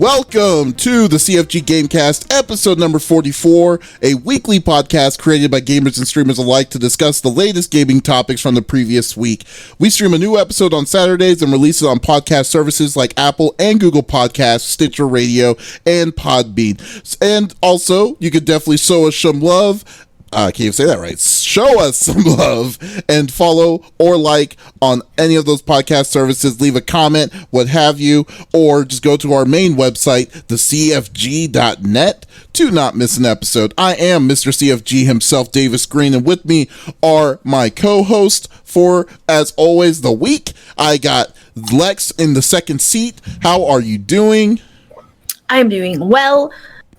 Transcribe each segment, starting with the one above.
Welcome to the CFG GameCast, episode number 44, a weekly podcast created by gamers and streamers alike to discuss the latest gaming topics from the previous week. We stream a new episode on Saturdays and release it on podcast services like Apple and Google Podcasts, Stitcher Radio, and Podbean. And also, you could definitely show us some love. I can't even say that right. Show us some love and follow or like on any of those podcast services. Leave a comment, what have you, or just go to our main website, thecfg.net, to not miss an episode. I am Mr. CFG himself, Davis Green, and with me are my co-hosts for, as always, the week. I got Lex in the second seat. How are you doing? I'm doing well.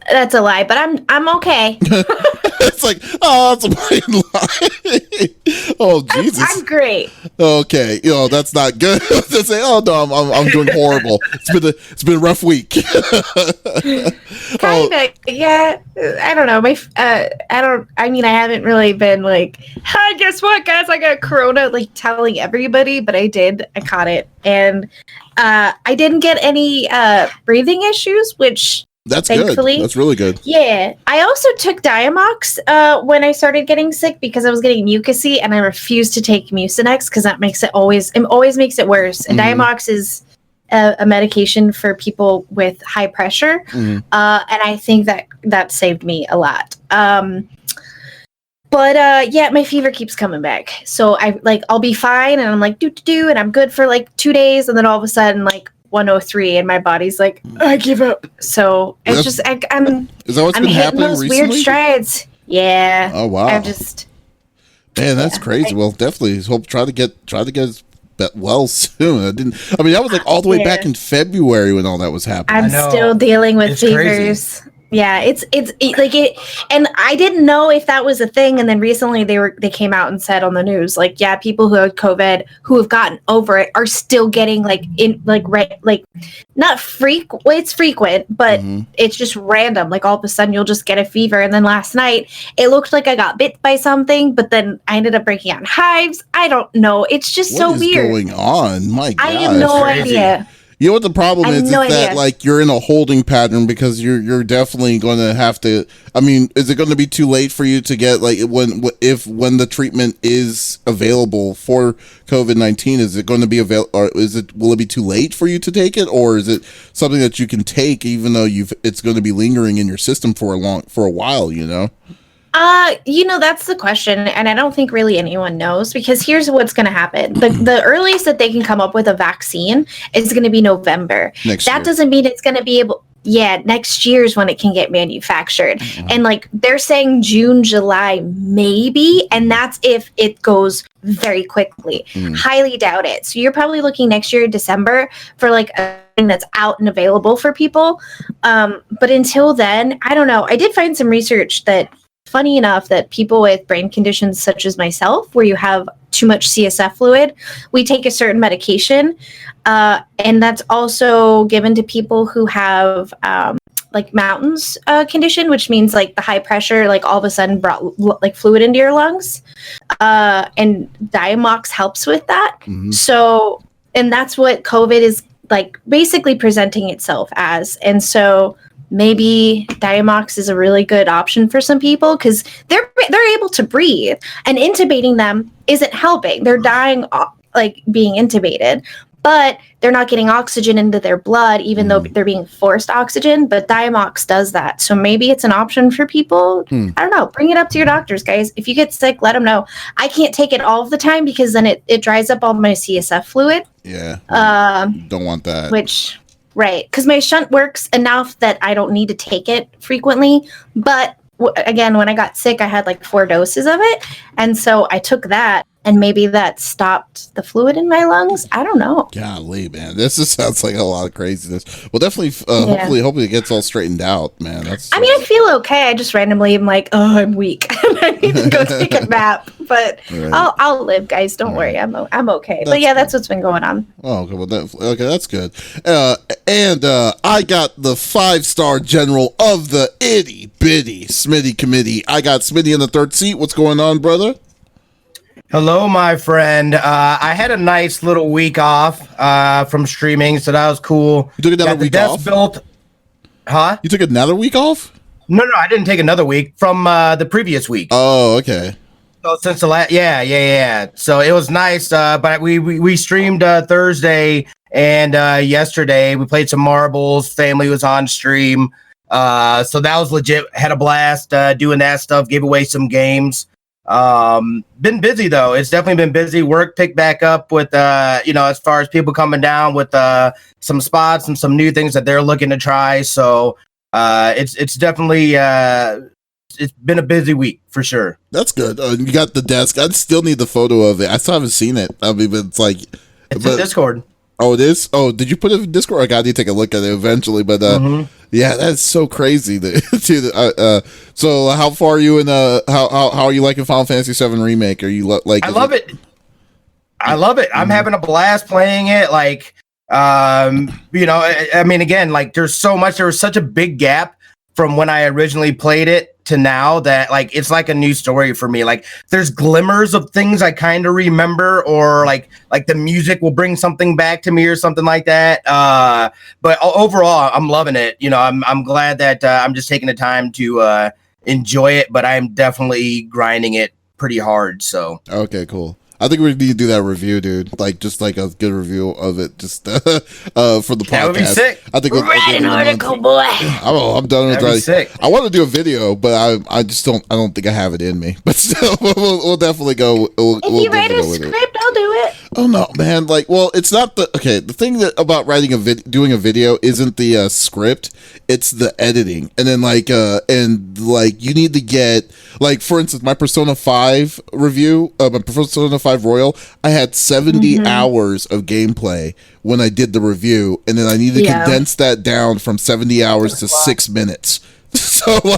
That's a lie, but I'm okay. It's like, oh, that's a blatant lie. Oh, Jesus. I'm great. Okay, that's not good. To say, oh no, I'm doing horrible. It's been a rough week. Kinda, yeah. I don't know. I haven't really been like, hey, guess what, guys? I got corona, like telling everybody, but I did. I caught it, and I didn't get any breathing issues, which. That's thankfully good. That's really good. Yeah. I also took Diamox when I started getting sick because I was getting mucusy, and I refused to take Mucinex because that makes it always makes it worse. And Diamox is a medication for people with high pressure. And I think that saved me a lot. But yeah, my fever keeps coming back. So I'll be fine, and I'm like, do, and I'm good for like 2 days, and then all of a sudden, like, 103, and my body's like, I give up. So it's just I'm is that what's been hitting those recently? weird strides. Yeah. Oh wow. I'm just man, that's crazy. Well, definitely hope try to get well soon. That was like all the way back in February when all that was happening. I'm still dealing with fevers. Crazy. Yeah, it's like it, and I didn't know if that was a thing. And then recently they came out and said on the news, like, yeah, people who had COVID who have gotten over it are still getting not it's frequent, but it's just random. Like all of a sudden you'll just get a fever. And then last night it looked like I got bit by something, but then I ended up breaking out in hives. I don't know. It's just so weird. What's going on? My God, I have no idea. You know what the problem is? That like you're in a holding pattern because you're definitely going to have to. I mean, is it going to be too late for you to get like when the treatment is available for COVID-19? Is it going to be available, or will it be too late for you to take it, or is it something that you can take even though it's going to be lingering in your system for a while? That's the question, and I don't think really anyone knows, because here's what's going to happen. The earliest that they can come up with a vaccine is going to be November. Next year. Doesn't mean it's going to be able. Yeah, next year is when it can get manufactured. And like they're saying June, July, maybe, and that's if it goes very quickly. Highly doubt it. So you're probably looking next year, December, for like a thing that's out and available for people. But until then, I don't know. I did find some research that, funny enough, that people with brain conditions such as myself, where you have too much CSF fluid, we take a certain medication, and that's also given to people who have like Mountain's condition, which means like the high pressure, like all of a sudden brought like fluid into your lungs, and Diamox helps with that. So, and that's what COVID is like basically presenting itself as, and so. Maybe Diamox is a really good option for some people because they're able to breathe, and intubating them isn't helping. They're dying like being intubated, but they're not getting oxygen into their blood, even though they're being forced oxygen. But Diamox does that. So maybe it's an option for people. I don't know. Bring it up to your doctors, guys. If you get sick, let them know. I can't take it all of the time because then it dries up all my CSF fluid. Yeah. Don't want that. Right, because my shunt works enough that I don't need to take it frequently. But again, when I got sick, I had like 4 doses of it. And so I took that, and maybe that stopped the fluid in my lungs. I don't know. Golly, man. This just sounds like a lot of craziness. Well, definitely, hopefully it gets all straightened out, man. I feel okay. I just randomly am like, oh, I'm weak. I need to go take a nap. But right. I'll live, guys. Don't worry. I'm okay. But yeah, that's what's been going on. Oh, okay. Well, that's good. And I got the 5-star general of the itty bitty Smitty committee. I got Smitty in the third seat. What's going on, brother? Hello, my friend. I had a nice little week off from streaming, so that was cool. You took another week off? Huh? You took another week off? No, I didn't take another week from the previous week. Oh, okay. So since the last, yeah. So it was nice. But we streamed Thursday and yesterday. We played some marbles. Family was on stream. So that was legit. Had a blast doing that stuff. Gave away some games. Been busy though. It's definitely been busy. Work picked back up with as far as people coming down with some spots and some new things that they're looking to try. So it's definitely it's been a busy week for sure. That's good. You got the desk. I still need the photo of it. I still haven't seen it. I mean, but it's like in Discord. Oh, it is? Oh, did you put it in Discord? I got to take a look at it eventually. But yeah, that's so crazy. So how far are you in? How are you liking Final Fantasy VII Remake? Are you like? I love it. I love it. I'm having a blast playing it. Like, I mean, again, like there's so much. There was such a big gap from when I originally played it to now that like it's like a new story for me. Like there's glimmers of things I kind of remember, or like the music will bring something back to me or something like that. But overall, I'm loving it. I'm glad that I'm just taking the time to enjoy it, but I'm definitely grinding it pretty hard. So okay, cool. I think we need to do that review, dude. Like, just like a good review of it, just for the podcast. That would be sick. I think write an article, boy. I'm done with That'd be sick. I want to do a video, but I just don't. I don't think I have it in me. But still, we'll definitely go. If you write a script, I'll do it. Oh no, man! Like, well, it's not the The thing about writing doing a video isn't the script; it's the editing, and then you need to get for instance, my Persona 5 review, my Persona 5 Royal. I had 70 hours of gameplay when I did the review, and then I need to condense that down from 70 hours to 6 minutes. So so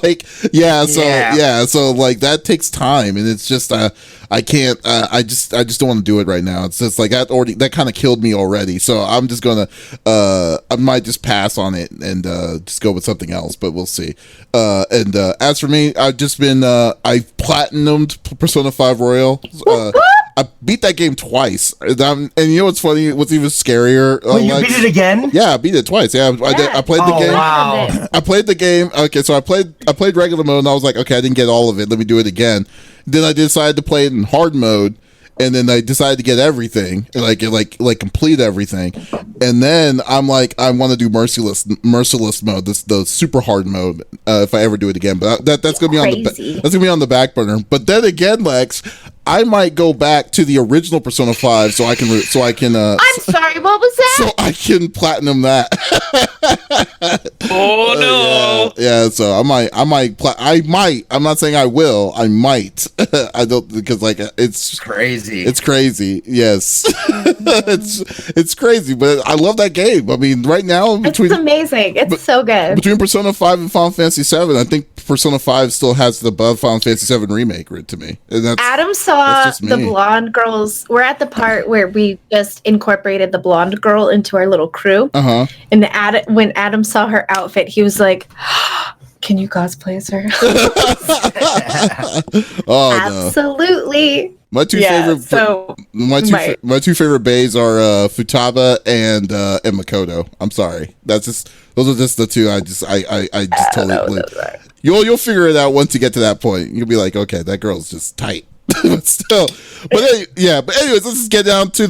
that takes time, and it's just I can't I just don't want to do it right now. It's just like that kind of killed me already. So I'm just gonna I might just pass on it and just go with something else, but we'll see. As for me, I've just been I platinumed Persona 5 Royal. I beat that game twice, and you know what's funny? What's even scarier? You beat it again? Yeah, I beat it twice. Yeah, I played the game. Wow. I played the game. Okay, so I played regular mode, and I was like, okay, I didn't get all of it. Let me do it again. Then I decided to play it in hard mode, and then I decided to get everything, like complete everything. And then I'm like, I want to do merciless mode, the super hard mode, if I ever do it again. But that's gonna be on the back burner. But then again, Lex, I might go back to the original Persona 5 so I can I'm sorry, what was that? So I can platinum that. Oh no. Yeah, so I might I'm not saying I will. I might. I don't, because it's crazy. It's crazy. Yes. it's crazy, but I love that game. I mean, right now it's amazing. It's so good. Between Persona 5 and Final Fantasy 7, I think Persona 5 still has the above Final Fantasy 7 remake to me. And Adam saw the blonde girls. We're at the part where we just incorporated the blonde girl into our little crew. And when Adam saw her outfit, he was like, "Can you cosplay as her?" Absolutely. No. My two favorite bays are Futaba and Makoto. I'm sorry. Those are just the two. I just totally. You'll figure it out once you get to that point. You'll be like, okay, that girl's just tight. But still, but anyways, let's just get down to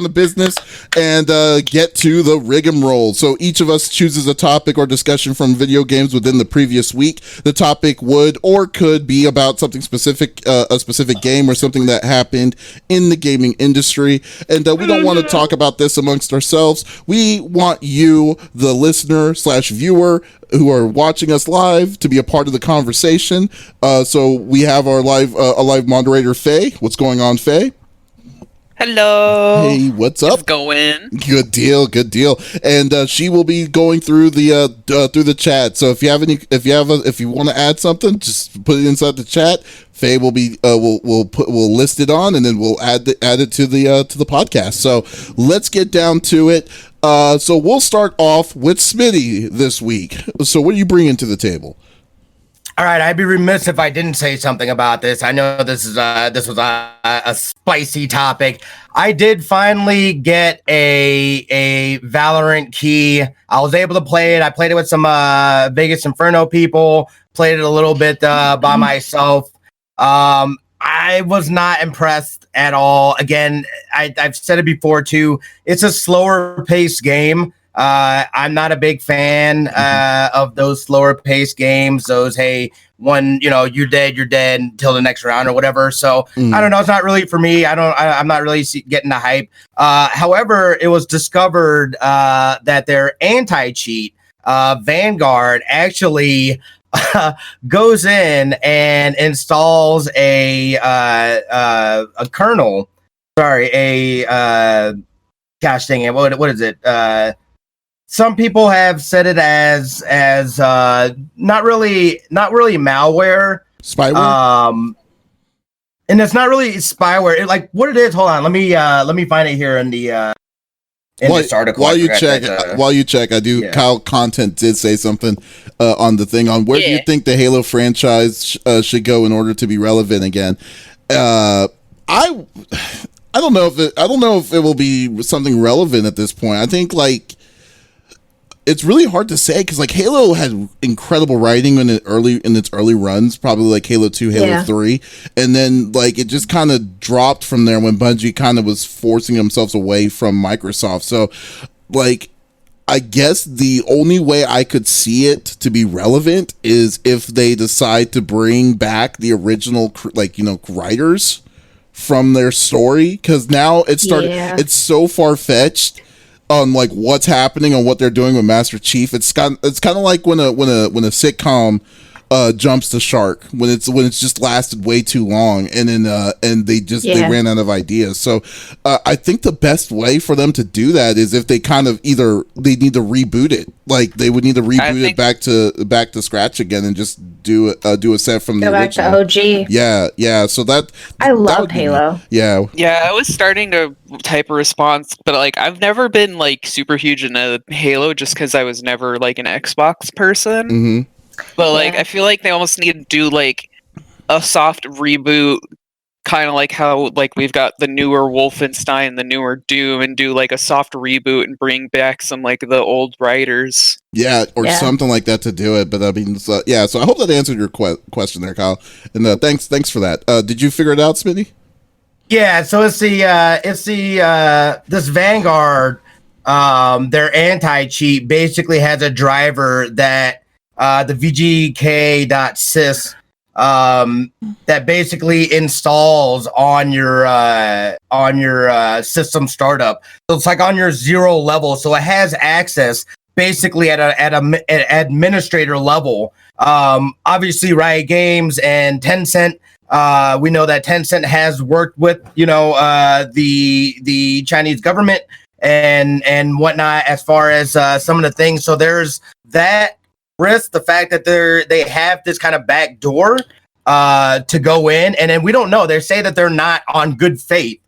business and get to the rigmarole. So each of us chooses a topic or discussion from video games within the previous week. The topic would or could be about something specific, a specific game or something that happened in the gaming industry. And we don't want to talk about this amongst ourselves. We want you, the listener / viewer, who are watching us live, to be a part of the conversation. So we have our live moderator, Faye. What's going on, Faye? Hello. Hey, what's up? It's going. Good deal. And she will be going through the chat. So if you want to add something, just put it inside the chat. Faye will be we'll list it on, and then we'll add it to the podcast. So let's get down to it. So we'll start off with Smitty this week. So what are you bringing to the table? All right, I'd be remiss if I didn't say something about this. I know this was a spicy topic. I did finally get a Valorant key. I was able to play it. I played it with some Vegas Inferno people. Played it a little bit by myself. I was not impressed at all. Again, I've said it before too. It's a slower paced game. I'm not a big fan of those slower paced games. Those, hey, one, you're dead until the next round or whatever. So I don't know. It's not really for me. I'm not really getting the hype. However, it was discovered that their anti-cheat, Vanguard, actually goes in and installs a kernel. Sorry, gosh dang it. What is it? Some people have said it as not really malware, spyware. And it's not really spyware. Like what it is. Hold on, let me find it here in the this article. While you check, I do. Yeah. Kyle Content did say something on the thing on where do you think the Halo franchise should go in order to be relevant again. I don't know if it will be something relevant at this point. I think like. It's really hard to say because like Halo had incredible writing in its early runs, probably like Halo 2, Halo 3, and then like it just kind of dropped from there when Bungie kind of was forcing themselves away from Microsoft. So like I guess the only way I could see it to be relevant is if they decide to bring back the original writers from their story, because now it's so far-fetched on like what's happening and what they're doing with Master Chief. It's kind of like when a sitcom jumps the shark when it's just lasted way too long and then they ran out of ideas. So I think the best way for them to do that is if they kind of they need to reboot it. Like they would need to reboot it back to scratch again and just do a set from the original. Go back to OG. Yeah. So I love Halo. Yeah. I was starting to type a response, but like I've never been like super huge into Halo just because I was never like an Xbox person. Mm-hmm. But like I feel like they almost need to do like a soft reboot, kind of like how like we've got the newer Wolfenstein, the newer Doom, and do like a soft reboot and bring back some like the old writers. Yeah, or something like that to do it. But I mean, so I hope that answered your question there, Kyle. And thanks for that. Did you figure it out, Smitty? Yeah, so it's this Vanguard, their anti-cheat basically has a driver that the VGK.sys that basically installs on your system startup. So it's like on your 0 level, so it has access basically at an administrator level. Obviously, Riot Games and Tencent. We know that Tencent has worked with the Chinese government and whatnot as far as some of the things. So there's that risk, the fact that they have this kind of back door to go in, and then we don't know. They say that they're not on good faith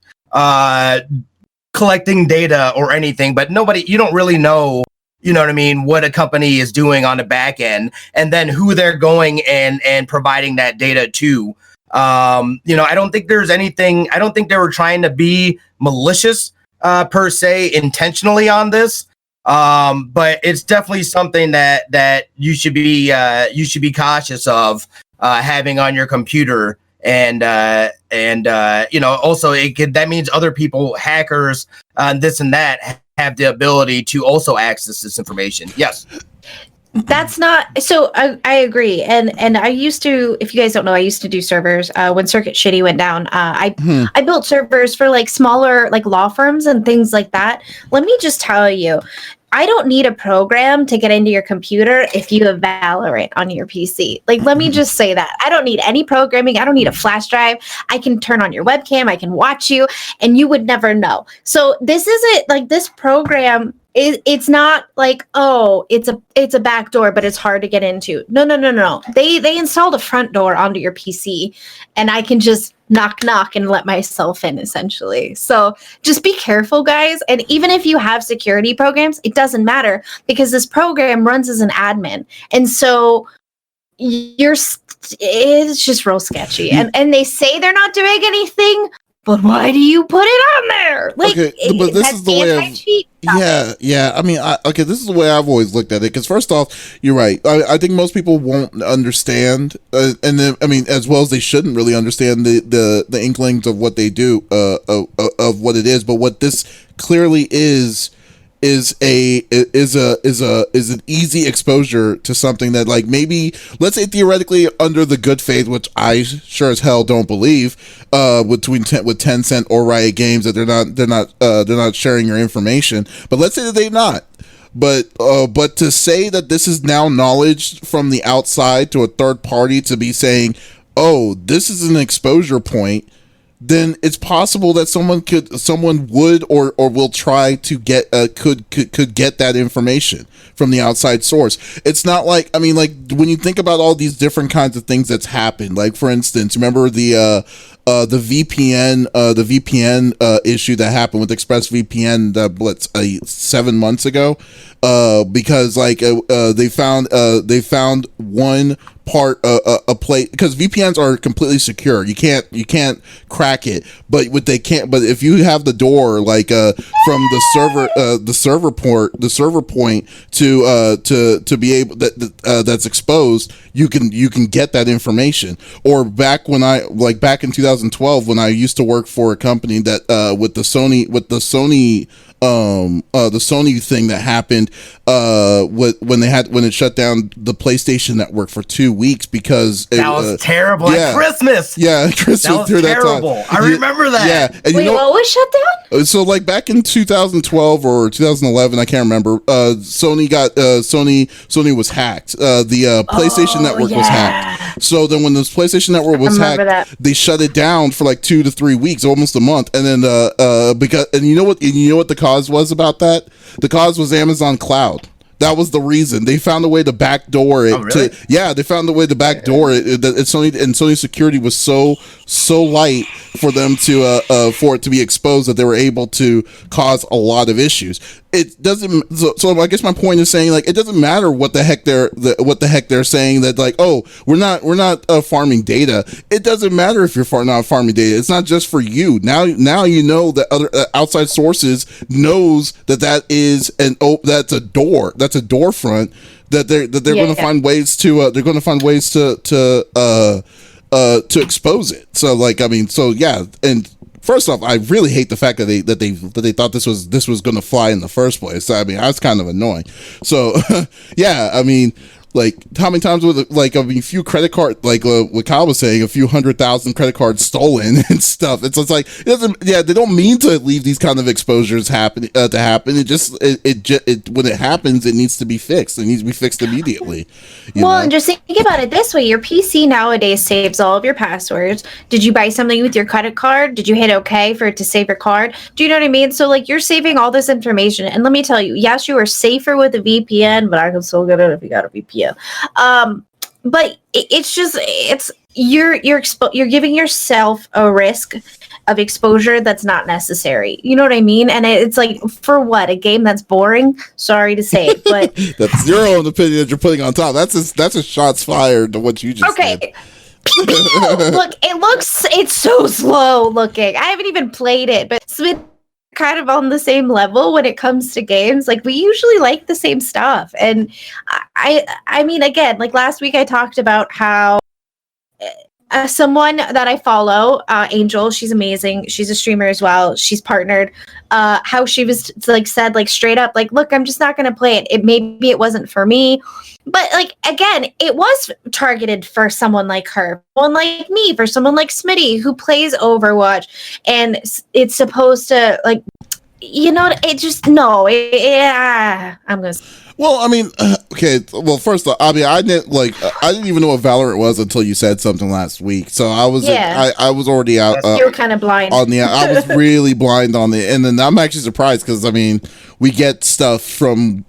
collecting data or anything, but you don't really know, you know what I mean, what a company is doing on the back end, and then who they're going and providing that data to. I don't think there's anything. I don't think they were trying to be malicious per se intentionally on this. But it's definitely something that you should be cautious of having on your computer, and also that means other people, hackers, this and that, have the ability to also access this information. Yes. That's not so. I agree, and I used to. If you guys don't know, I used to do servers when Circuit Shitty went down. I built servers for like smaller like law firms and things like that. Let me just tell you, I don't need a program to get into your computer if you have Valorant on your PC. Like, let me just say that. I don't need any programming. I don't need a flash drive. I can turn on your webcam. I can watch you, and you would never know. So this isn't like this program. It's not like, oh, it's a back door, but it's hard to get into. No. They installed a front door onto your PC, and I can just knock and let myself in, essentially. So just be careful, guys. And even if you have security programs, it doesn't matter because this program runs as an admin, and so it's just real sketchy. And they say they're not doing anything, but why do you put it on there? Like, okay, but this is the way anti-cheat. yeah. I mean, okay, this is the way I've always looked at it. Because first off, you're right. I think most people won't understand, and then I mean, as well as they shouldn't really understand the inklings of what they do, of what it is. But what this clearly is an easy exposure to something that, like, maybe, let's say theoretically under the good faith, which I sure as hell don't believe, with Tencent or Riot Games, that they're not sharing your information. But let's say that they're not. But to say that this is now knowledge from the outside to a third party to be saying, oh, this is an exposure point, then it's possible that someone would or will try to get could get that information from the outside source. It's not like, I mean, like, when you think about all these different kinds of things that's happened, like, for instance, remember the VPN issue that happened with ExpressVPN 7 months ago, because like they found one part a plate, because VPNs are completely secure. You can't crack it, but if you have the door, like, from the server point to be able that's exposed, you can get that information. Or back in 2012, when I used to work for a company that with the Sony thing that happened when it shut down the PlayStation Network for 2 weeks because that was terrible. At Christmas. Yeah, Christmas. That was terrible. That I remember that. Yeah, and wait, what was shut down? So, like, back in 2012 or 2011, I can't remember. Sony was hacked. The PlayStation Network was hacked. So then, when this PlayStation Network was hacked, they shut it down for like 2 to 3 weeks, almost a month. And then you know what the cause was about that? The cause was Amazon Cloud. That was the reason. They found a way to backdoor it. Oh, really? They found a way to backdoor it. Sony security was so light for them to for it to be exposed that they were able to cause a lot of issues. It doesn't. So I guess my point is saying, like, it doesn't matter what the heck they're saying, that, like, oh, we're not farming data. It doesn't matter if you're not farming data. It's not just for you. Now you know that other outside sources knows that is that's a door. That's a door front that they're going to find ways to expose it. So, like, I mean, so yeah. And first off, I really hate the fact that they thought this was going to fly in the first place. I mean, that's kind of annoying. So yeah, I mean, like, how many times with, like, a few credit card, like what Kyle was saying, a few 100,000 credit cards stolen and stuff. It's like, it doesn't. Yeah, they don't mean to leave these kind of exposures to happen. It just when it happens, it needs to be fixed. It needs to be fixed immediately. And just think about it this way: your PC nowadays saves all of your passwords. Did you buy something with your credit card? Did you hit OK for it to save your card? Do you know what I mean? So, like, you're saving all this information, and let me tell you, yes, you are safer with a VPN, but I can still get it if you got a VPN. But you're giving yourself a risk of exposure that's not necessary. You know what I mean? And it's like, for what? A game that's boring? Sorry to say it, but that's your own opinion that you're putting on top. That's a shots fired to what you just said. Look, it's so slow looking. I haven't even played it, but Smitty kind of on the same level when it comes to games. Like, we usually like the same stuff. And I mean, again, like last week I talked about how someone that I follow, Angel, she's amazing. She's a streamer as well. She's partnered. How she was like said, like, straight up, like, look, I'm just not going to play it. Maybe it wasn't for me. But, like, again, it was targeted for someone like her, someone like me, for someone like Smitty who plays Overwatch, and it's supposed to, like, you know, it just, no, I'm gonna. Well, I mean, okay. Well, first off, I mean, I didn't even know what Valorant was until you said something last week. So I was, I was already out. You were kind of blind on the. I was really blind on it, and then I'm actually surprised because, I mean, we get stuff from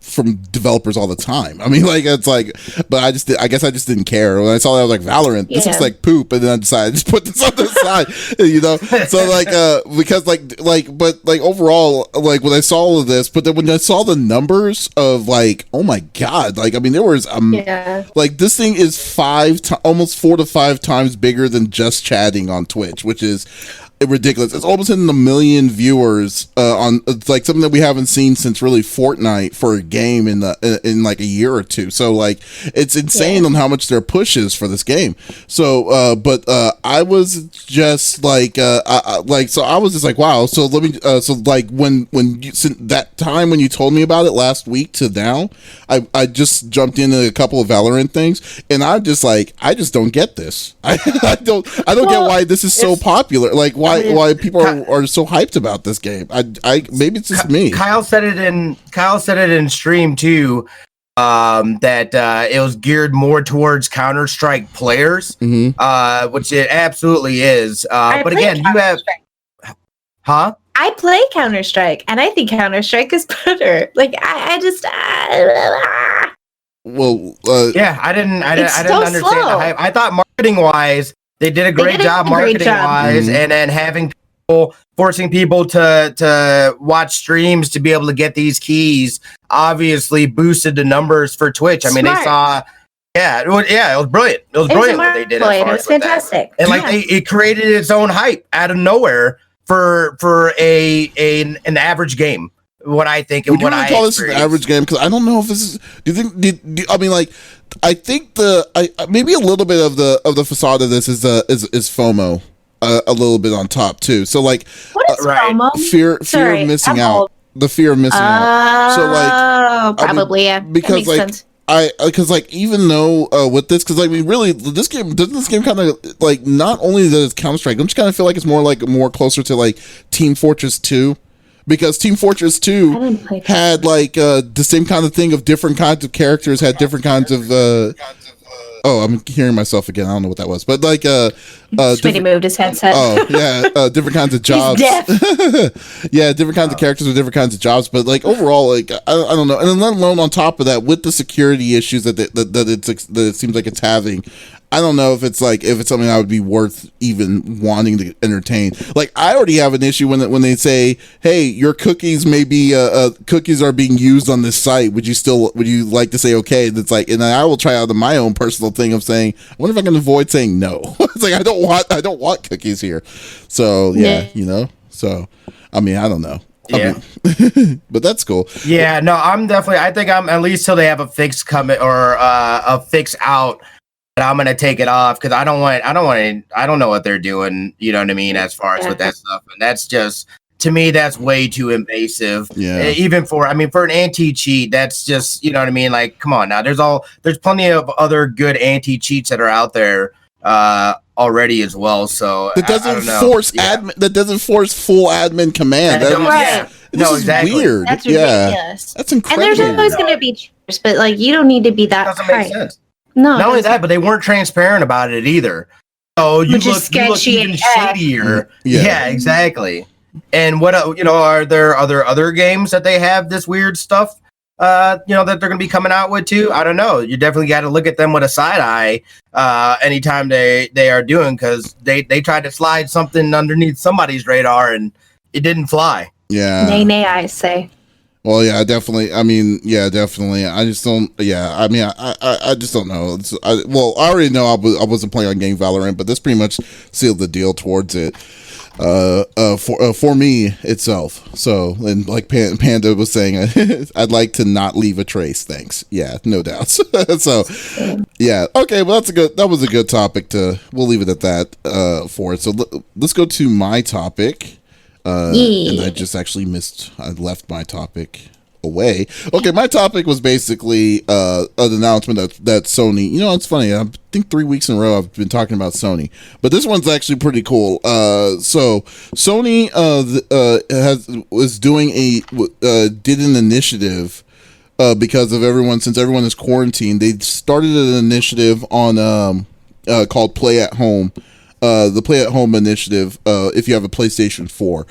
developers all the time. I mean, like, it's like, but I guess I just didn't care when I saw that. I was like, Valorant, this looks like poop, and then I decided to just put this on the side, you know. So, like, because but overall, like, when I saw all of this, but then when I saw the numbers of, like, oh my god, like, I mean, there was like, this thing is almost 4 to 5 times bigger than just chatting on Twitch, which is ridiculous. It's almost hitting 1 million viewers on. It's like something that we haven't seen since really Fortnite for a game in like a year or two. So like it's insane on how much their push is for this game. So but I was just like I was just like, wow. So let me so like when you since that time when you told me about it last week to now, I just jumped into a couple of Valorant things, and I'm just like, I just don't get this. I don't get why this is so popular. Like why people are so hyped about this game. I maybe it's just me. Kyle said it in stream too. That it was geared more towards Counter-Strike players, which it absolutely is. But again, you have, I play Counter-Strike, and I think Counter-Strike is better. Like I just, well, yeah, I didn't understand slow. the hype. I thought marketing-wise, they did a great job marketing-wise, and then having people forcing people to watch streams to be able to get these keys obviously boosted the numbers for Twitch. I mean, they saw. Yeah, it was brilliant. It was brilliant what they did. It was fantastic, and like it created its own hype out of nowhere for an average game. What I think and what I call this an average game, because I don't know if this is. Do you think? I mean, like, I think maybe a little bit of the facade of this is FOMO, a little bit on top too. So like, what is FOMO? Fear of missing out. The fear of missing out. So like, probably yeah, because like. Sense. Because like even though with this, because like we really this game kind of like not only that it's Counter-Strike, I'm just kind of feel like it's more closer to like Team Fortress 2, because Team Fortress 2 had like the same kind of thing of different kinds of characters, had different kinds of I'm hearing myself again. I don't know what that was, but like Smitty moved his headset. Oh yeah, different kinds of jobs. Yeah, different kinds of characters with different kinds of jobs. But like overall, like I don't know, and then let alone on top of that, with the security issues that it seems like it's having, I don't know if it's something that would be worth even wanting to entertain. Like I already have an issue when they say, "Hey, your cookies may be cookies are being used on this site. Would you like to say okay?" That's like, and I will try out my own personal thing of saying, I wonder if I can avoid saying no. It's like I don't want cookies here. So yeah, you know. So I mean, I don't know. Yeah, but that's cool. Yeah, no, I think I'm at least till they have a fix coming or a fix out. But I'm gonna take it off because I don't know what they're doing. You know what I mean? As far as with that stuff, and that's just to me, that's way too invasive. Yeah. Even for an anti-cheat, that's just, you know what I mean? Like, come on now. There's plenty of other good anti-cheats that are out there already as well. So that doesn't that doesn't force full admin command. No, exactly. Weird. That's ridiculous. That's incredible. And there's always going to be cheaters, but like you don't need to be that. Doesn't make sense. No. Not only that, but they weren't transparent about it either. So you look even shadier. Yeah, exactly. And what are there other games that they have this weird stuff? That they're going to be coming out with too. I don't know. You definitely got to look at them with a side eye anytime they are doing, because they tried to slide something underneath somebody's radar and it didn't fly. Yeah. Nay, I say. Well, yeah, definitely. I mean, yeah, definitely. I just don't. Yeah, I mean, I just don't know. I already know I wasn't playing on game Valorant, but this pretty much sealed the deal towards it. For me itself. So, and like Panda was saying, I'd like to not leave a trace. Thanks. Yeah, no doubts. So, yeah. Okay. Well, that was a good topic we'll leave it at that for it. So let's go to my topic. And I just actually I left my topic away. Okay, my topic was basically an announcement that Sony, is funny, I think 3 weeks in a row I've been talking about Sony, but this one's actually pretty cool. So Sony did an initiative because of since everyone is quarantined. They started an initiative on called Play at Home. The Play at Home initiative, if you have a PlayStation 4.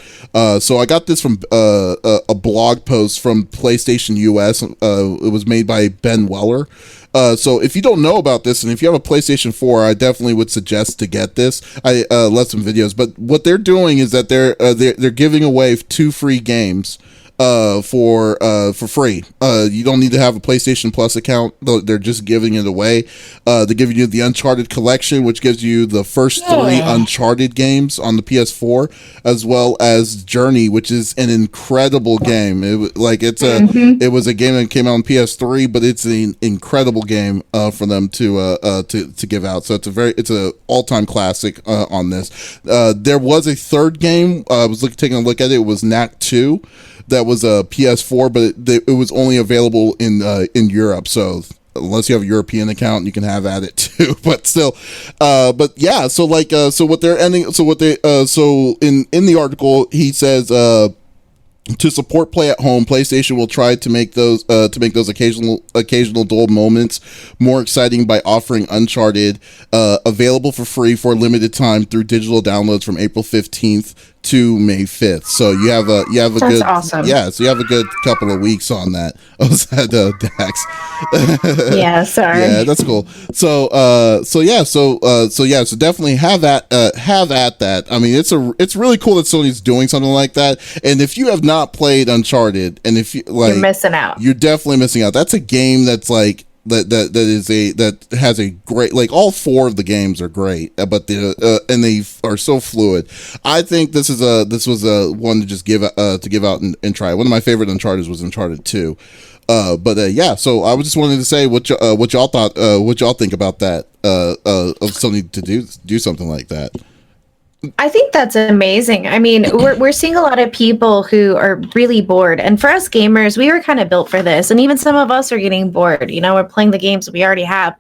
So I got this from a blog post from PlayStation US. It was made by Ben Weller. So if you don't know about this, and if you have a PlayStation 4, I definitely would suggest to get this. I left some videos, but what they're doing is that they're giving away 2 free games for free. You don't need to have a PlayStation Plus account. They're just giving it away. They're giving you the Uncharted collection, which gives you the first 3 Uncharted games on the PS4, as well as Journey, which is an incredible game. It was a game that came out on PS3, but it's an incredible game for them to give out. So it's a all-time classic on this. There was a third game. I was taking a look at it. It was Knack 2. That was a PS4, but it was only available in Europe. So unless you have a European account, you can have at it too. But still, but yeah. So what they're ending. So in the article, he says, to support play at home, PlayStation will try to make those occasional dull moments more exciting by offering Uncharted available for free for a limited time through digital downloads from April 15th to May 5th. So you have a That's good awesome. Yeah, so you have a good couple of weeks on that. Oh, is that Dax? Yeah, sorry. Yeah, that's cool. So definitely have at that. I mean, it's really cool that Sony's doing something like that. And if you have not played Uncharted, and if you you're missing out. You're definitely missing out. That's a game that's like that has a great, like, all 4 of the games are great, but and they are so fluid. I think this was a one to just give out and try. One of my favorite Uncharted was Uncharted 2. Yeah, so I was just wanted to say what y'all thought, what y'all think about that, of Sony to do something like that. I think that's amazing. I mean, we're seeing a lot of people who are really bored. And for us gamers, we were kind of built for this. And even some of us are getting bored. You know, we're playing the games we already have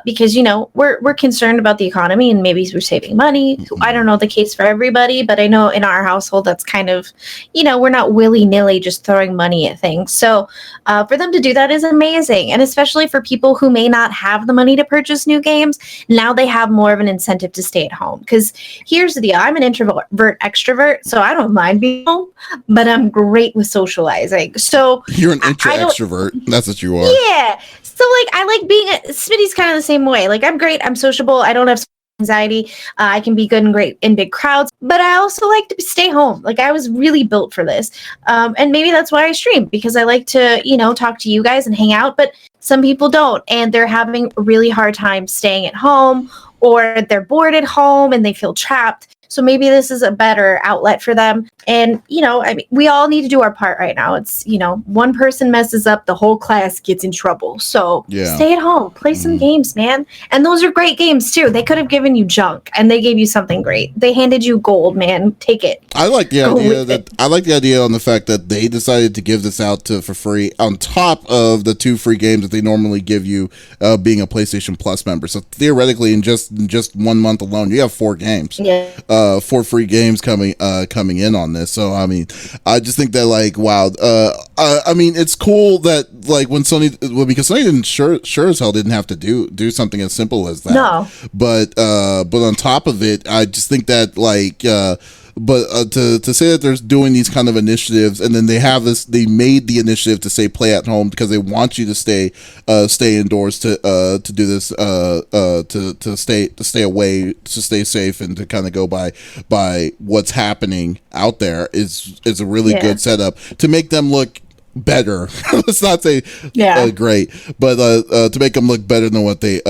because, you know, we're concerned about the economy and maybe we're saving money. I don't know the case for everybody, but I know in our household, that's kind of, you know, we're not willy-nilly just throwing money at things. So for them to do that is amazing. And especially for people who may not have the money to purchase new games, now they have more of an incentive to stay at home. Because here's the deal. I'm an introvert extrovert, so I don't mind being home, but I'm great with socializing. So you're an extrovert. That's what you are. Yeah. So like I like being Smitty's kind of the same way. Like I'm great. I'm sociable. I don't have anxiety. I can be good and great in big crowds, but I also like to stay home. Like I was really built for this. And maybe that's why I stream, because I like to, you know, talk to you guys and hang out, but some people don't, and they're having a really hard time staying at home, or they're bored at home and they feel trapped. So maybe this is a better outlet for them. And, you know, I mean, we all need to do our part right now. It's, you know, one person messes up, the whole class gets in trouble. So stay at home, play some games, man. And those are great games too. They could have given you junk and they gave you something great. They handed you gold, man. Take it. I like the idea on the fact that they decided to give this out for free on top of the 2 free games that they normally give you being a PlayStation Plus member. So theoretically, in just 1 month alone, you have 4 games. Yeah. 4 free games coming in on this. So I mean, I just think that, like, wow. I mean, it's cool that, like, when because Sony didn't sure as hell didn't have to do something as simple as that. No. But on top of it, I just think that, like, to say that they're doing these kind of initiatives, and then they made the initiative to say play at home because they want you to stay indoors to do this, to stay away, to stay safe, and to kind of go by what's happening out there is a really good setup to make them look better. Let's not say great, but to make them look better than what they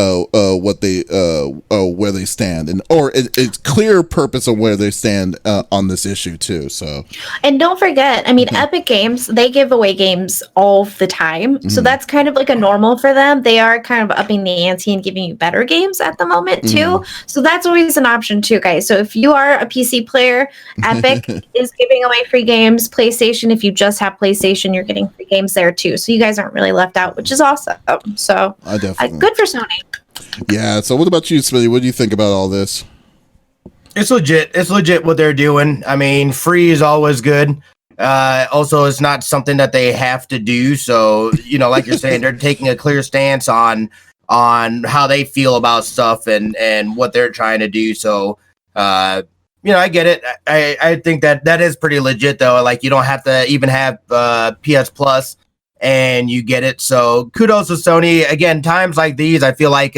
where they stand, and or it's clear purpose of where they stand on this issue too. So, and don't forget, I mean, Epic Games, they give away games all the time, so that's kind of like a normal for them. They are kind of upping the ante and giving you better games at the moment too. So that's always an option too, guys. So if you are a PC player, Epic is giving away free games. PlayStation, if you just have PlayStation, you're getting free games there too, so you guys aren't really left out, which is awesome. So good for Sony. Yeah. So what about you, Smitty? What do you think about all this? It's legit what they're doing. I mean, free is always good. Also, it's not something that they have to do. So, you know, like you're saying, they're taking a clear stance on how they feel about stuff and what they're trying to do. So, you know, I get it. I think that is pretty legit, though. Like, you don't have to even have PS Plus, and you get it. So kudos to Sony. Again, times like these, I feel like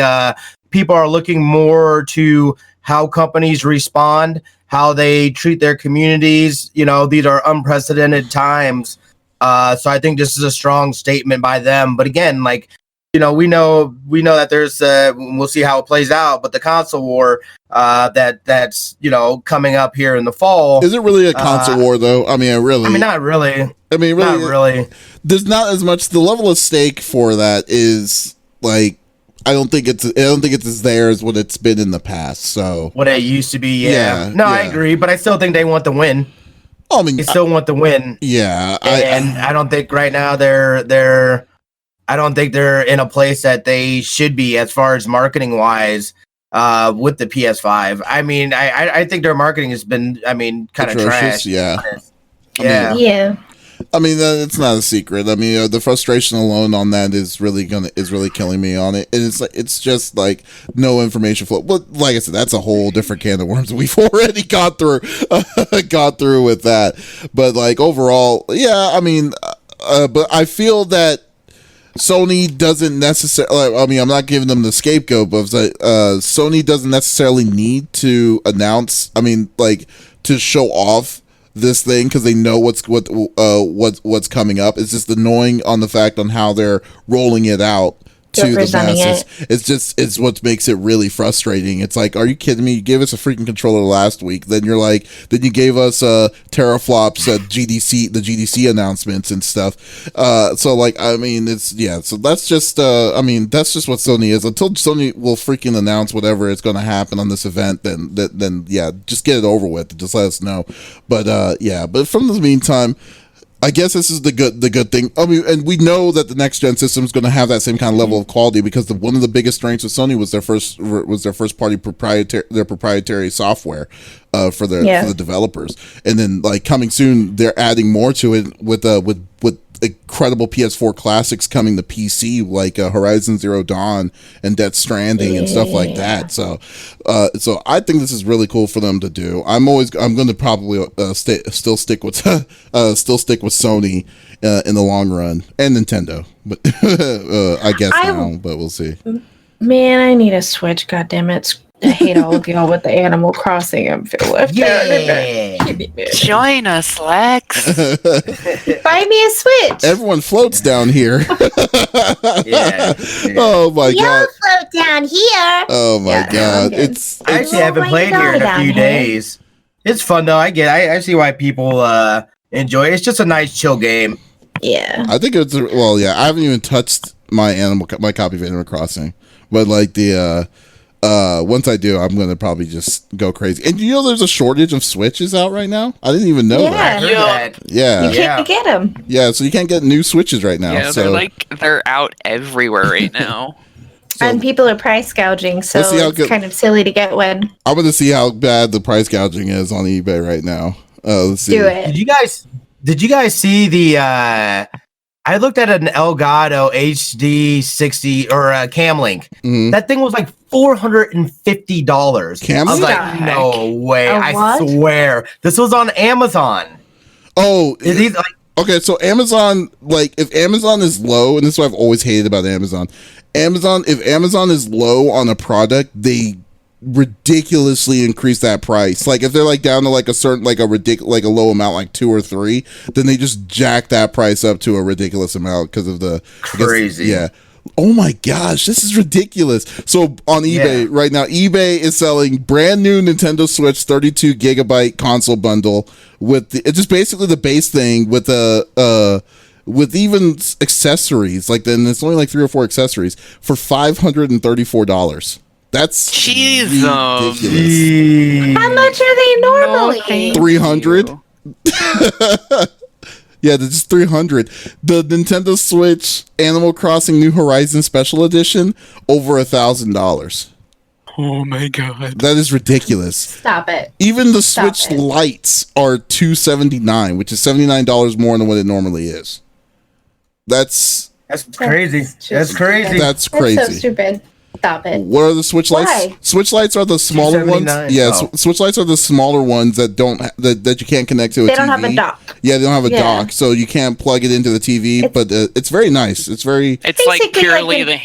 people are looking more to how companies respond, how they treat their communities. You know, these are unprecedented times. So I think this is a strong statement by them. But again, like, you know, we know that there's we'll see how it plays out, but the console war that's you know coming up here in the fall. Is it really a console war though? I mean, not really. I mean, really, not really. There's not as much. The level of stake for that is like, I don't think it's as there as what it's been in the past. So what it used to be, I agree, but I still think they want the win. I mean, they still want the win. Yeah, I don't think right now they're I don't think they're in a place that they should be as far as marketing wise with the PS5. I mean, I think their marketing has been, I mean, kind of trash. Yeah. Yeah. I mean, it's not a secret. I mean, the frustration alone on that is really killing me on it. And it's just like no information flow. But like I said, that's a whole different can of worms we've already got through with that. But like overall, yeah, I mean, but I feel that Sony doesn't necessarily, I mean, I'm not giving them the scapegoat, but Sony doesn't necessarily need to announce, I mean, like, to show off this thing because they know what's coming up. It's just annoying on the fact on how they're rolling it out to the masses. It's what makes it really frustrating. It's like, are you kidding me? You gave us a freaking controller last week, then you gave us teraflops the GDC announcements and stuff. So like, I mean, so that's just I mean, that's just what Sony is. Until Sony will freaking announce whatever is going to happen on this event, then yeah, just get it over with. Just let us know. But but from the meantime, I guess this is the good thing. I mean, and we know that the next gen system is going to have that same kind of level of quality because one of the biggest strengths of Sony was their first party proprietary software for the developers, and then like coming soon, they're adding more to it with incredible PS4 classics coming to PC like Horizon Zero Dawn and Death Stranding and stuff like that. So I think this is really cool for them to do. I'm going to probably still stick with Sony in the long run, and Nintendo, but I guess but we'll see. Man, I need a Switch. God damn it! I hate all of y'all with the Animal Crossing. I'm feel left out. Join us, Lex. Buy me a Switch. Everyone floats down here. Yeah. Oh my god. Y'all float down here. Oh my god. I actually haven't played here in a few days. It's fun though. I see why people enjoy it. It's just a nice chill game. Yeah. I think it's I haven't even touched my copy of Animal Crossing, but like once I do, I'm going to probably just go crazy. And you know, there's a shortage of Switches out right now. I didn't even know that. Yeah, you can't get them. Yeah, so you can't get new Switches right now. Yeah, they're out everywhere right now. And people are price gouging, so it's kind of silly to get one. I'm going to see how bad the price gouging is on eBay right now. Let's see. Do it. Did you guys see the? I looked at an Elgato HD 60 or a Cam Link. Mm-hmm. That thing was like $450. Cam I was Link? like, no way! I swear, this was on Amazon. Oh, these like? Okay, so Amazon, like, if Amazon is low, and this is what I've always hated about Amazon. If Amazon is low on a product, they ridiculously increase that price. Like if they're like down to like a certain like a low amount, like 2 or 3, then they just jack that price up to a ridiculous amount because of the crazy. Oh my gosh, this is ridiculous. So on eBay right now, eBay is selling brand new Nintendo Switch 32 gigabyte console bundle with it's just basically the base thing with with even accessories. Like then it's only like 3 or 4 accessories for $534. That's ridiculous. How much are they normally? 300. Yeah, that's just 300. The Nintendo Switch Animal Crossing New Horizons Special Edition over $1,000. Oh my god, that is ridiculous. Stop it. Even the Switch Lights are $279, which is $79 more than what it normally is. That's crazy. That's crazy. That's crazy. That's so stupid. Stop it. What are the Switch lights? Why? Switch lights are the smaller ones. 279? Yeah, Oh. Switch lights are the smaller ones that don't that you can't connect to a TV. They don't have a dock. Yeah, they don't have a Yeah. dock, so you can't plug it into the TV. But it's very nice. It's very It's like Basically purely like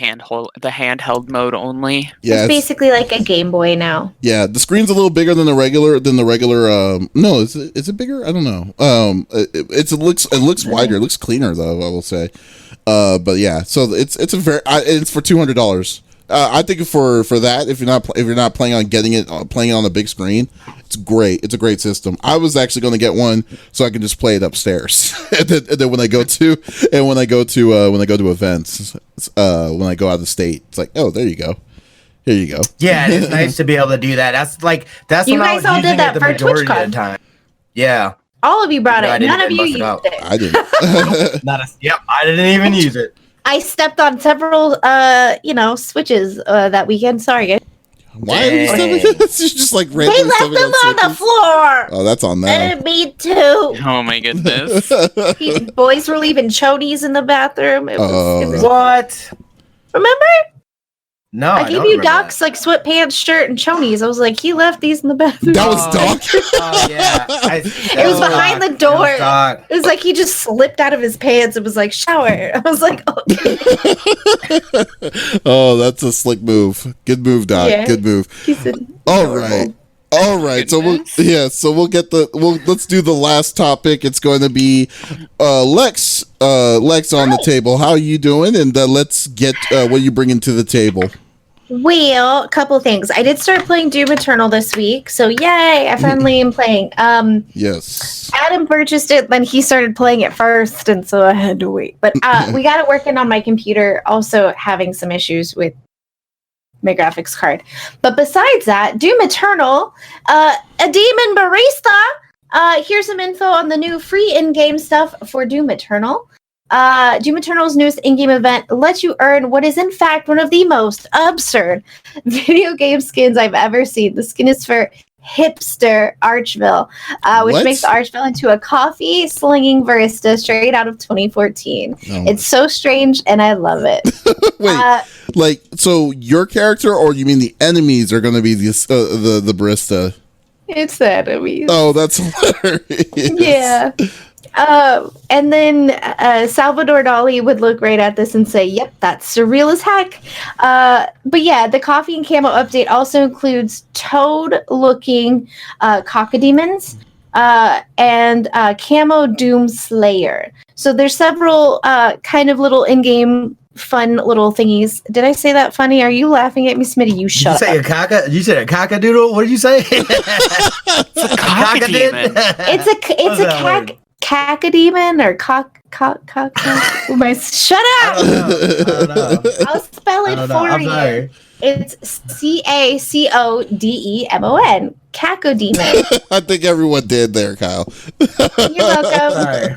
the handheld mode only. yeah. It's basically like a Game Boy now. Yeah, the screen's a little bigger than the regular. No, is it bigger? I don't know. It looks wider. It looks cleaner though. I will say. But yeah, so it's for $200. I think for that, if you're not planning on getting it playing it on the big screen, it's great. It's a great system. I was actually going to get one so I can just play it upstairs, and then when I go to events, when I go out of the state, it's like, oh, there you go. Here you go. Yeah, it's nice to be able to do that. That's You when I guys was all using did that it the for majority of TwitchCon. the time. Yeah. All of you brought No, I it. didn't None of even you bust it used out. it. I didn't. I didn't even use it. I stepped on several, switches that weekend. Sorry, guys. Why are you Dang. stepping? It's just like They randomly left stepping them on the switches. floor. Oh, that's on them. And me too. Oh my goodness. These boys were leaving chonies in the bathroom. It was What? remember? No, I I gave don't you remember Doc's like sweatpants, shirt, and chonies. I was like, he left these in the bathroom. That was Doc. Oh, yeah. It was behind the door. It was Doc. It was like he just slipped out of his pants. It was like shower. I was like, okay. Oh, that's a slick move. Good move, Doc. Yeah. Good move. He said, All right. Goodness. So let's do the last topic. It's going to be Lex on the table. How are you doing? And let's get what you bringing to the table. well, a couple things. I did start playing Doom Eternal this week, so yay! I finally am playing. Yes. Adam purchased it, then he started playing it first, and so I had to wait. But we got it working on my computer. Also having some issues with my graphics card. But besides that, Doom Eternal, a demon barista. Here's some info on the new free in-game stuff for Doom Eternal. Doom Eternal's newest in-game event lets you earn what is in fact one of the most absurd video game skins I've ever seen. The skin is for hipster Archville, which What? makes Archville into a coffee slinging barista straight out of 2014. Oh. It's so strange and I love it. Wait, so your character, or you mean the enemies are going to be the barista? It's the enemies. Oh, that's hilarious. Yeah. And then Salvador Dali would look right at this and say, yep, that's surreal as heck. But yeah, the coffee and camo update also includes toad-looking cocodemons and camo Doom Slayer. So there's several kind of little in-game fun little thingies. Did I say that funny? Are you laughing at me, Smitty? You shut You up. You said a cockadoodle? What did you say? It's a cockademon. It's a cacodemon or cock. Shut up! I don't know. I'll spell it for I'm you. sorry. It's CACODEMON. Cacodemon. I think everyone did there, Kyle. You're welcome. Sorry.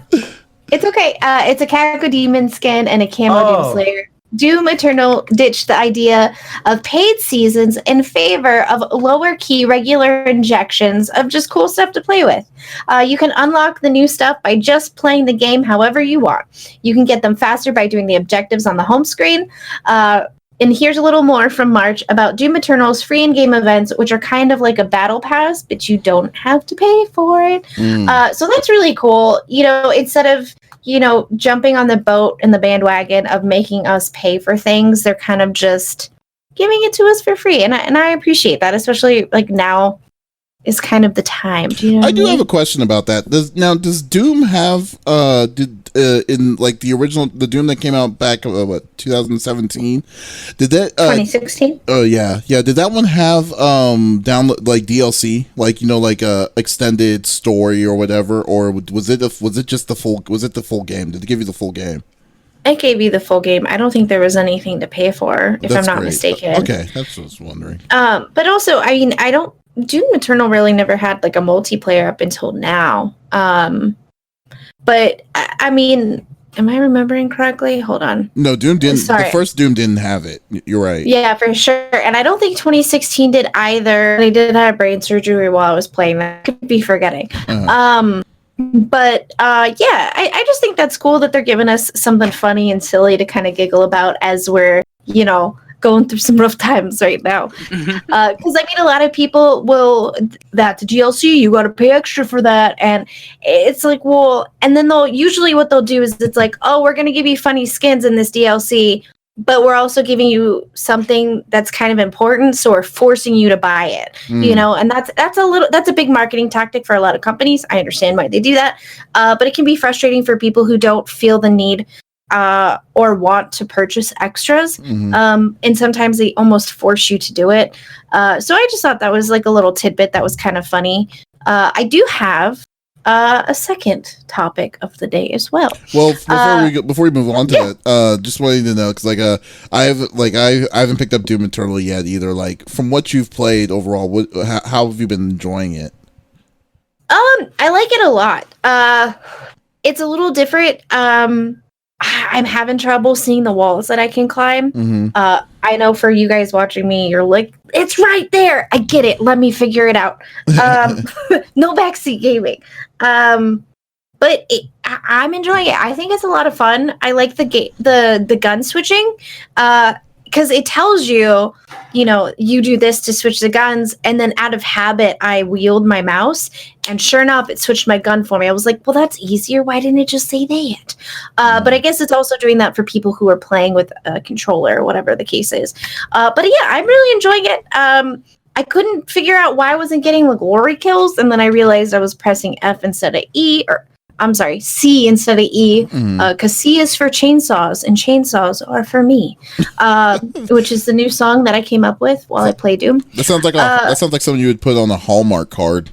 It's okay. It's a Cacodemon skin and a camo Doom Slayer. Doom Eternal ditched the idea of paid seasons in favor of lower key regular injections of just cool stuff to play with. You can unlock the new stuff by just playing the game however you want. You can get them faster by doing the objectives on the home screen. And here's a little more from March about Doom Eternal's free in-game events, which are kind of like a battle pass, but you don't have to pay for it. So that's really cool. Instead of jumping on the boat and the bandwagon of making us pay for things, they're kind of just giving it to us for free. And I appreciate that, especially like now is kind of the time. Do you know I do have a question about that. Does Doom have in like the Doom that came out back 2017? Did that 2016? Oh yeah. Did that one have download like DLC, like like a extended story or whatever, or was it just the full? Was it the full game? Did it give you the full game? It gave you the full game. I don't think there was anything to pay for, if I'm not mistaken. Okay, that's what I was wondering. But also, I mean, Doom Eternal really never had like a multiplayer up until now. But I mean, am I remembering correctly? Hold on. No, Doom didn't. Sorry. The first Doom didn't have it. You're right. Yeah, for sure. And I don't think 2016 did either. They did have brain surgery while I was playing. That could be forgetting. But yeah, I just think that's cool that they're giving us something funny and silly to kind of giggle about as we're, going through some rough times right now. Because I mean, a lot of people will, that's a DLC, you got to pay extra for that. And it's like, well, and then what they'll do is it's like, oh, we're going to give you funny skins in this DLC, but we're also giving you something that's kind of important, so we're forcing you to buy it, you know, and that's a big marketing tactic for a lot of companies. I understand why they do that, but it can be frustrating for people who don't feel the need or want to purchase extras, and sometimes they almost force you to do it. So I just thought that was like a little tidbit that was kind of funny. I do have a second topic of the day as well. Well, before we move on to that, just wanting to know, because I haven't picked up Doom Eternal yet either. Like, from what you've played overall, how have you been enjoying it? I like it a lot. It's a little different. I'm having trouble seeing the walls that I can climb. I know for you guys watching me, you're like, it's right there. I get it. Let me figure it out. No backseat gaming. But I'm enjoying it. I think it's a lot of fun. I like the gun switching, because it tells you, you do this to switch the guns, and then out of habit, I wield my mouse, and sure enough, it switched my gun for me. I was like, well, that's easier. Why didn't it just say that? But I guess it's also doing that for people who are playing with a controller or whatever the case is. But yeah, I'm really enjoying it. I couldn't figure out why I wasn't getting the glory kills, and then I realized I was pressing F instead of E, or I'm sorry, C instead of E, because C is for chainsaws, and chainsaws are for me, which is the new song that I came up with while I play Doom. That sounds like something you would put on a Hallmark card.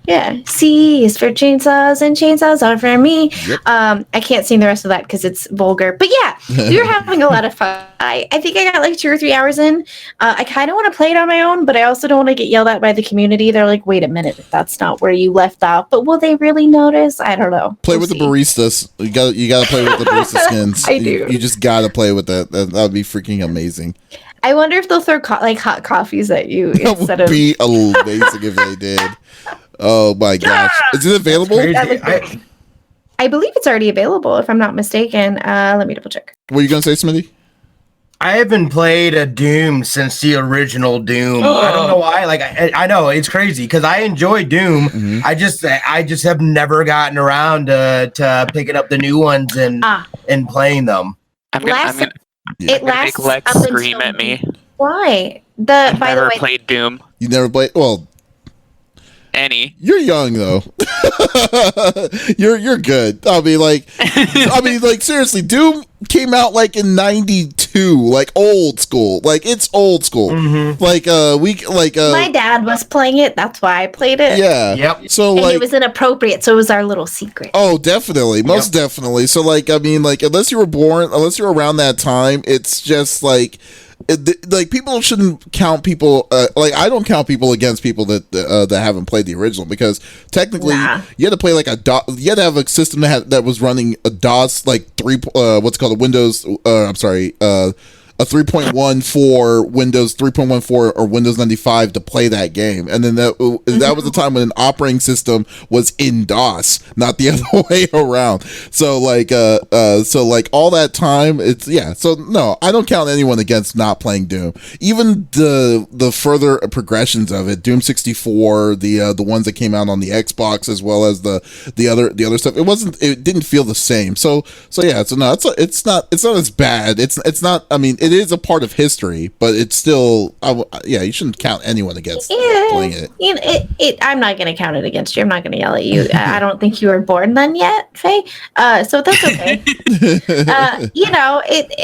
Yeah, C is for chainsaws, and chainsaws are for me. Yep. I can't sing the rest of that because it's vulgar. But yeah, we were having a lot of fun. I think I got like 2 or 3 hours in. I kind of want to play it on my own, but I also don't want to get yelled at by the community. They're like, wait a minute, that's not where you left off. But will they really notice? I don't know. Play with the baristas. You got to play with the barista skins. I do. You just got to play with that. That would be freaking amazing. I wonder if they'll throw hot coffees at you That would be amazing if they did. Oh my gosh. Is it available? I believe it's already available, if I'm not mistaken. Let me double check. What are you going to say, Smitty? I haven't played a Doom since the original Doom. I don't know why. Like, I know it's crazy because I enjoy Doom. I just have never gotten around to picking up the new ones and playing them. I'm gonna make Lex scream at me. Why? I've never played Doom. You never played? Well, any. You're young though. You're good. I mean, like seriously, Doom came out like in '92, like old school. Like it's old school. Like my dad was playing it. That's why I played it. Yeah. Yep. So and it was inappropriate, so it was our little secret. Oh, definitely, most definitely. So like, I mean, like unless you were around that time, it's just like. Like people shouldn't count people. Like I don't count people against people that haven't played the original, because technically you had to play like you had to have a system that was running a DOS like what's called a Windows. A 3.1 for Windows 3.14 or Windows 95 to play that game, and then that was the time when an operating system was in DOS, not the other way around. So like all that time, So no, I don't count anyone against not playing Doom. Even the further progressions of it, Doom 64, the ones that came out on the Xbox, as well as the other stuff, it didn't feel the same. So no, it's not as bad. It's not. I mean, it is a part of history, but it's still, you shouldn't count anyone against playing it. I'm not going to count it against you. I'm not going to yell at you. I don't think you were born then yet, Faye. So that's okay.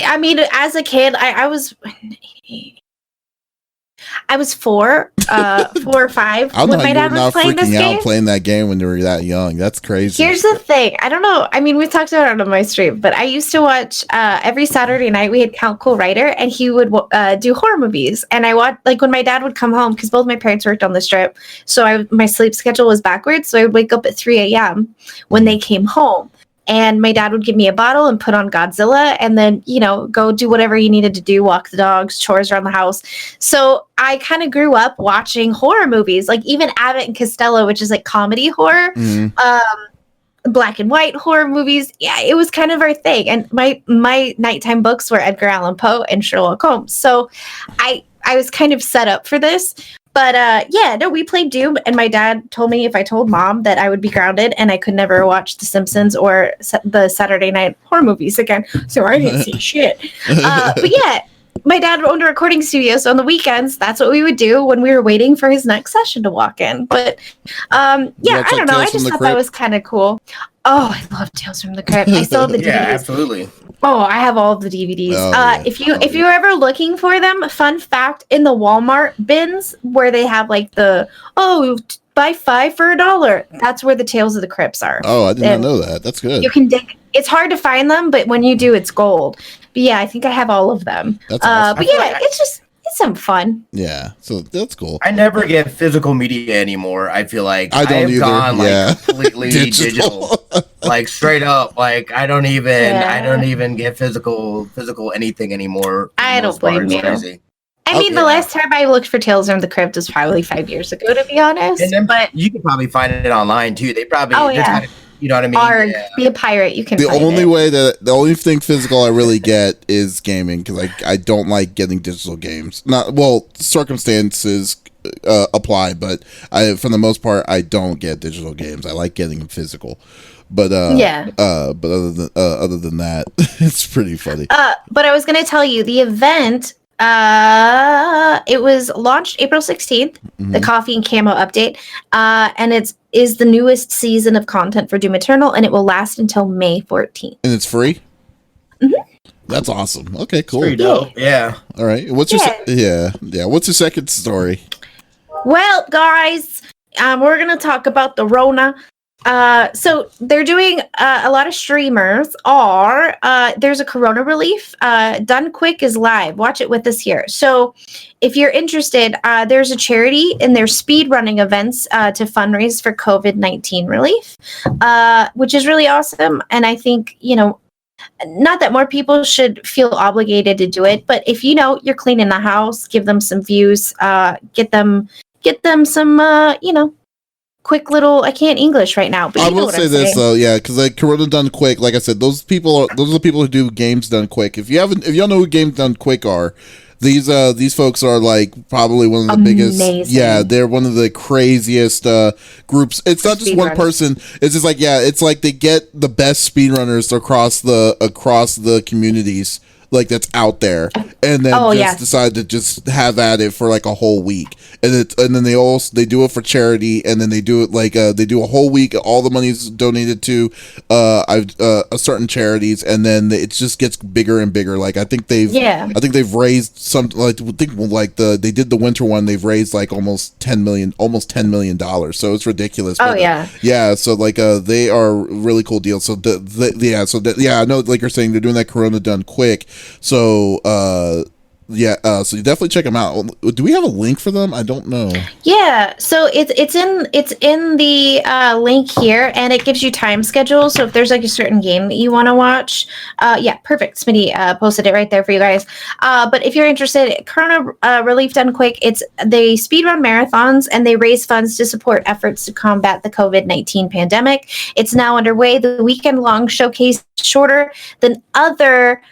I mean, as a kid, I was 4 or 5 when my dad was playing this game. Playing that game when you were that young. That's crazy. Here's the thing. I don't know. I mean, we've talked about it on my stream, but I used to watch every Saturday night. We had Count Cool Writer, and he would do horror movies. And I watched, like, when my dad would come home, because both my parents worked on the Strip, so my sleep schedule was backwards. So I would wake up at 3 a.m. when they came home. And my dad would give me a bottle and put on Godzilla, and then, go do whatever he needed to do, walk the dogs, chores around the house. So I kind of grew up watching horror movies, like even Abbott and Costello, which is like comedy horror. black and white horror movies. Yeah, it was kind of our thing. And my nighttime books were Edgar Allan Poe and Sherlock Holmes. So I was kind of set up for this. But we played Doom, and my dad told me if I told mom that I would be grounded and I could never watch The Simpsons or the Saturday night horror movies again. So I didn't see shit. But yeah, my dad owned a recording studio, so on the weekends, that's what we would do when we were waiting for his next session to walk in. But I don't know. I just thought that was kind of cool. Oh, I love Tales from the Crypt. I still have the DVDs. Yeah, absolutely. Oh, I have all of the DVDs. If you're ever looking for them, fun fact, in the Walmart bins where they have like buy 5 for $1, that's where the Tales of the Crypts are. Oh, I did not know that. That's good. You can dig. It's hard to find them, but when you do, it's gold. But yeah, I think I have all of them. That's awesome. But yeah, it's some fun. Yeah, so that's cool. I never get physical media anymore. I feel like I don't either. Gone, like completely digital. Like straight up. Like I don't even get physical anything anymore. I don't blame you. Crazy. I mean, the last time I looked for Tales from the Crypt was probably 5 years ago, to be honest. And then, but you can probably find it online too. They probably, you know what I mean? Or be a pirate. You can. The only thing physical I really get is gaming, because I don't like getting digital games. Circumstances apply, but for the most part I don't get digital games. I like getting them physical. But but other than that, it's pretty funny. But I was going to tell you the event. It was launched April 16th, the Coffee and Camo update, and it is the newest season of content for Doom Eternal, and it will last until May 14th. And it's free? That's awesome. Okay, cool. Pretty dope. Yeah. All right. What's your second story? Well, guys, we're going to talk about the Rona. So they're doing a lot of streamers there's a corona relief. Done Quick is live. Watch it with us here. So if you're interested, there's a charity in their speed running events to fundraise for COVID-19 relief, which is really awesome. And I think, not that more people should feel obligated to do it, but if you're cleaning the house, give them some views, get them some quick little. I can't English right now, but I will say this though, because like Corona Done Quick, like I said, those are the people who do Games Done Quick. If y'all know who Games Done Quick are, these folks are like probably one of the biggest. Yeah, they're one of the craziest groups. It's not just one person. It's just like it's like they get the best speedrunners across the communities. Like that's out there, and then decide to just have at it for like a whole week, and then they do it for charity, and then they do it they do a whole week. All the money is donated to a certain charities, and then it just gets bigger and bigger. Like I think they've raised some they did the winter one. They've raised like almost $10 million. So it's ridiculous. So like they are really cool deals. So I know like you're saying they're doing that Corona Done Quick. So so you definitely check them out. Do we have a link for them? I don't know. Yeah, so it's in the link here, and it gives you time schedules. So if there's like a certain game that you want to watch, perfect. Smitty posted it right there for you guys. But if you're interested, Corona Relief Done Quick, they speedrun marathons and they raise funds to support efforts to combat the COVID-19 pandemic. It's now underway. The weekend-long showcase shorter than other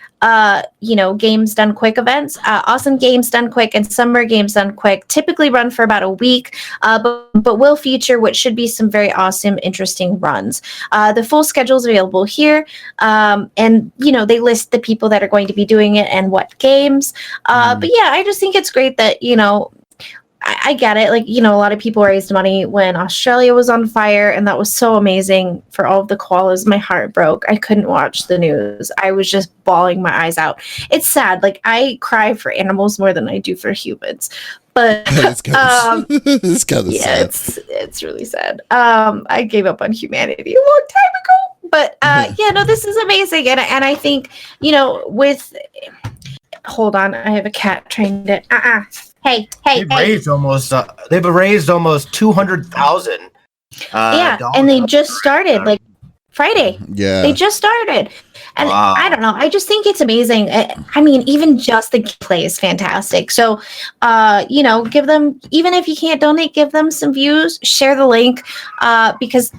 Games Done Quick events. Awesome Games Done Quick and Summer Games Done Quick typically run for about a week, but will feature what should be some very awesome, interesting runs. The full schedule is available here, and they list the people that are going to be doing it and what games. But yeah, I just think it's great that I get it. Like, a lot of people raised money when Australia was on fire, and that was so amazing for all of the koalas. My heart broke. I couldn't watch the news. I was just bawling my eyes out. It's sad. Like, I cry for animals more than I do for humans. But it's kind of sad. It's really sad. I gave up on humanity a long time ago. But this is amazing. And I think, hold on, I have a cat trying to Hey. They've raised almost 200,000. And they just started like Friday. Yeah. They just started. And Wow. I don't know. I just think it's amazing. I mean, even just the gameplay is fantastic. So, give them, even if you can't donate, give them some views, share the link, because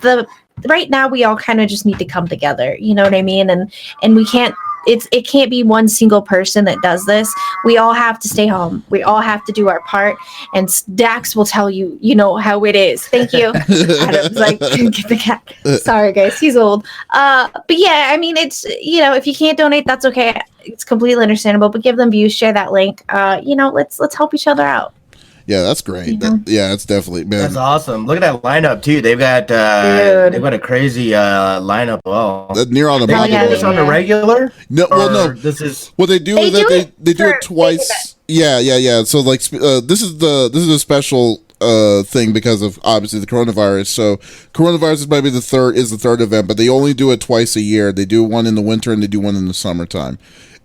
right now we all kind of just need to come together. You know what I mean? And we can't. It can't be one single person that does this. We all have to stay home. We all have to do our part. And Dax will tell you, how it is. Thank you. Adam's like, get the cat. Sorry, guys. He's old. But yeah, I mean, it's, if you can't donate, that's okay. It's completely understandable. But give them views, share that link. Let's help each other out. Yeah, that's great. That's definitely, man. That's awesome. Look at that lineup too. They've got a crazy lineup. Well, Near on the they do this on the regular. No, well, no. This is what they do. Is that they do it twice. Yeah. So like, this is a special thing because of obviously the coronavirus. So coronavirus might be the third event, but they only do it twice a year. They do one in the winter and they do one in the summertime.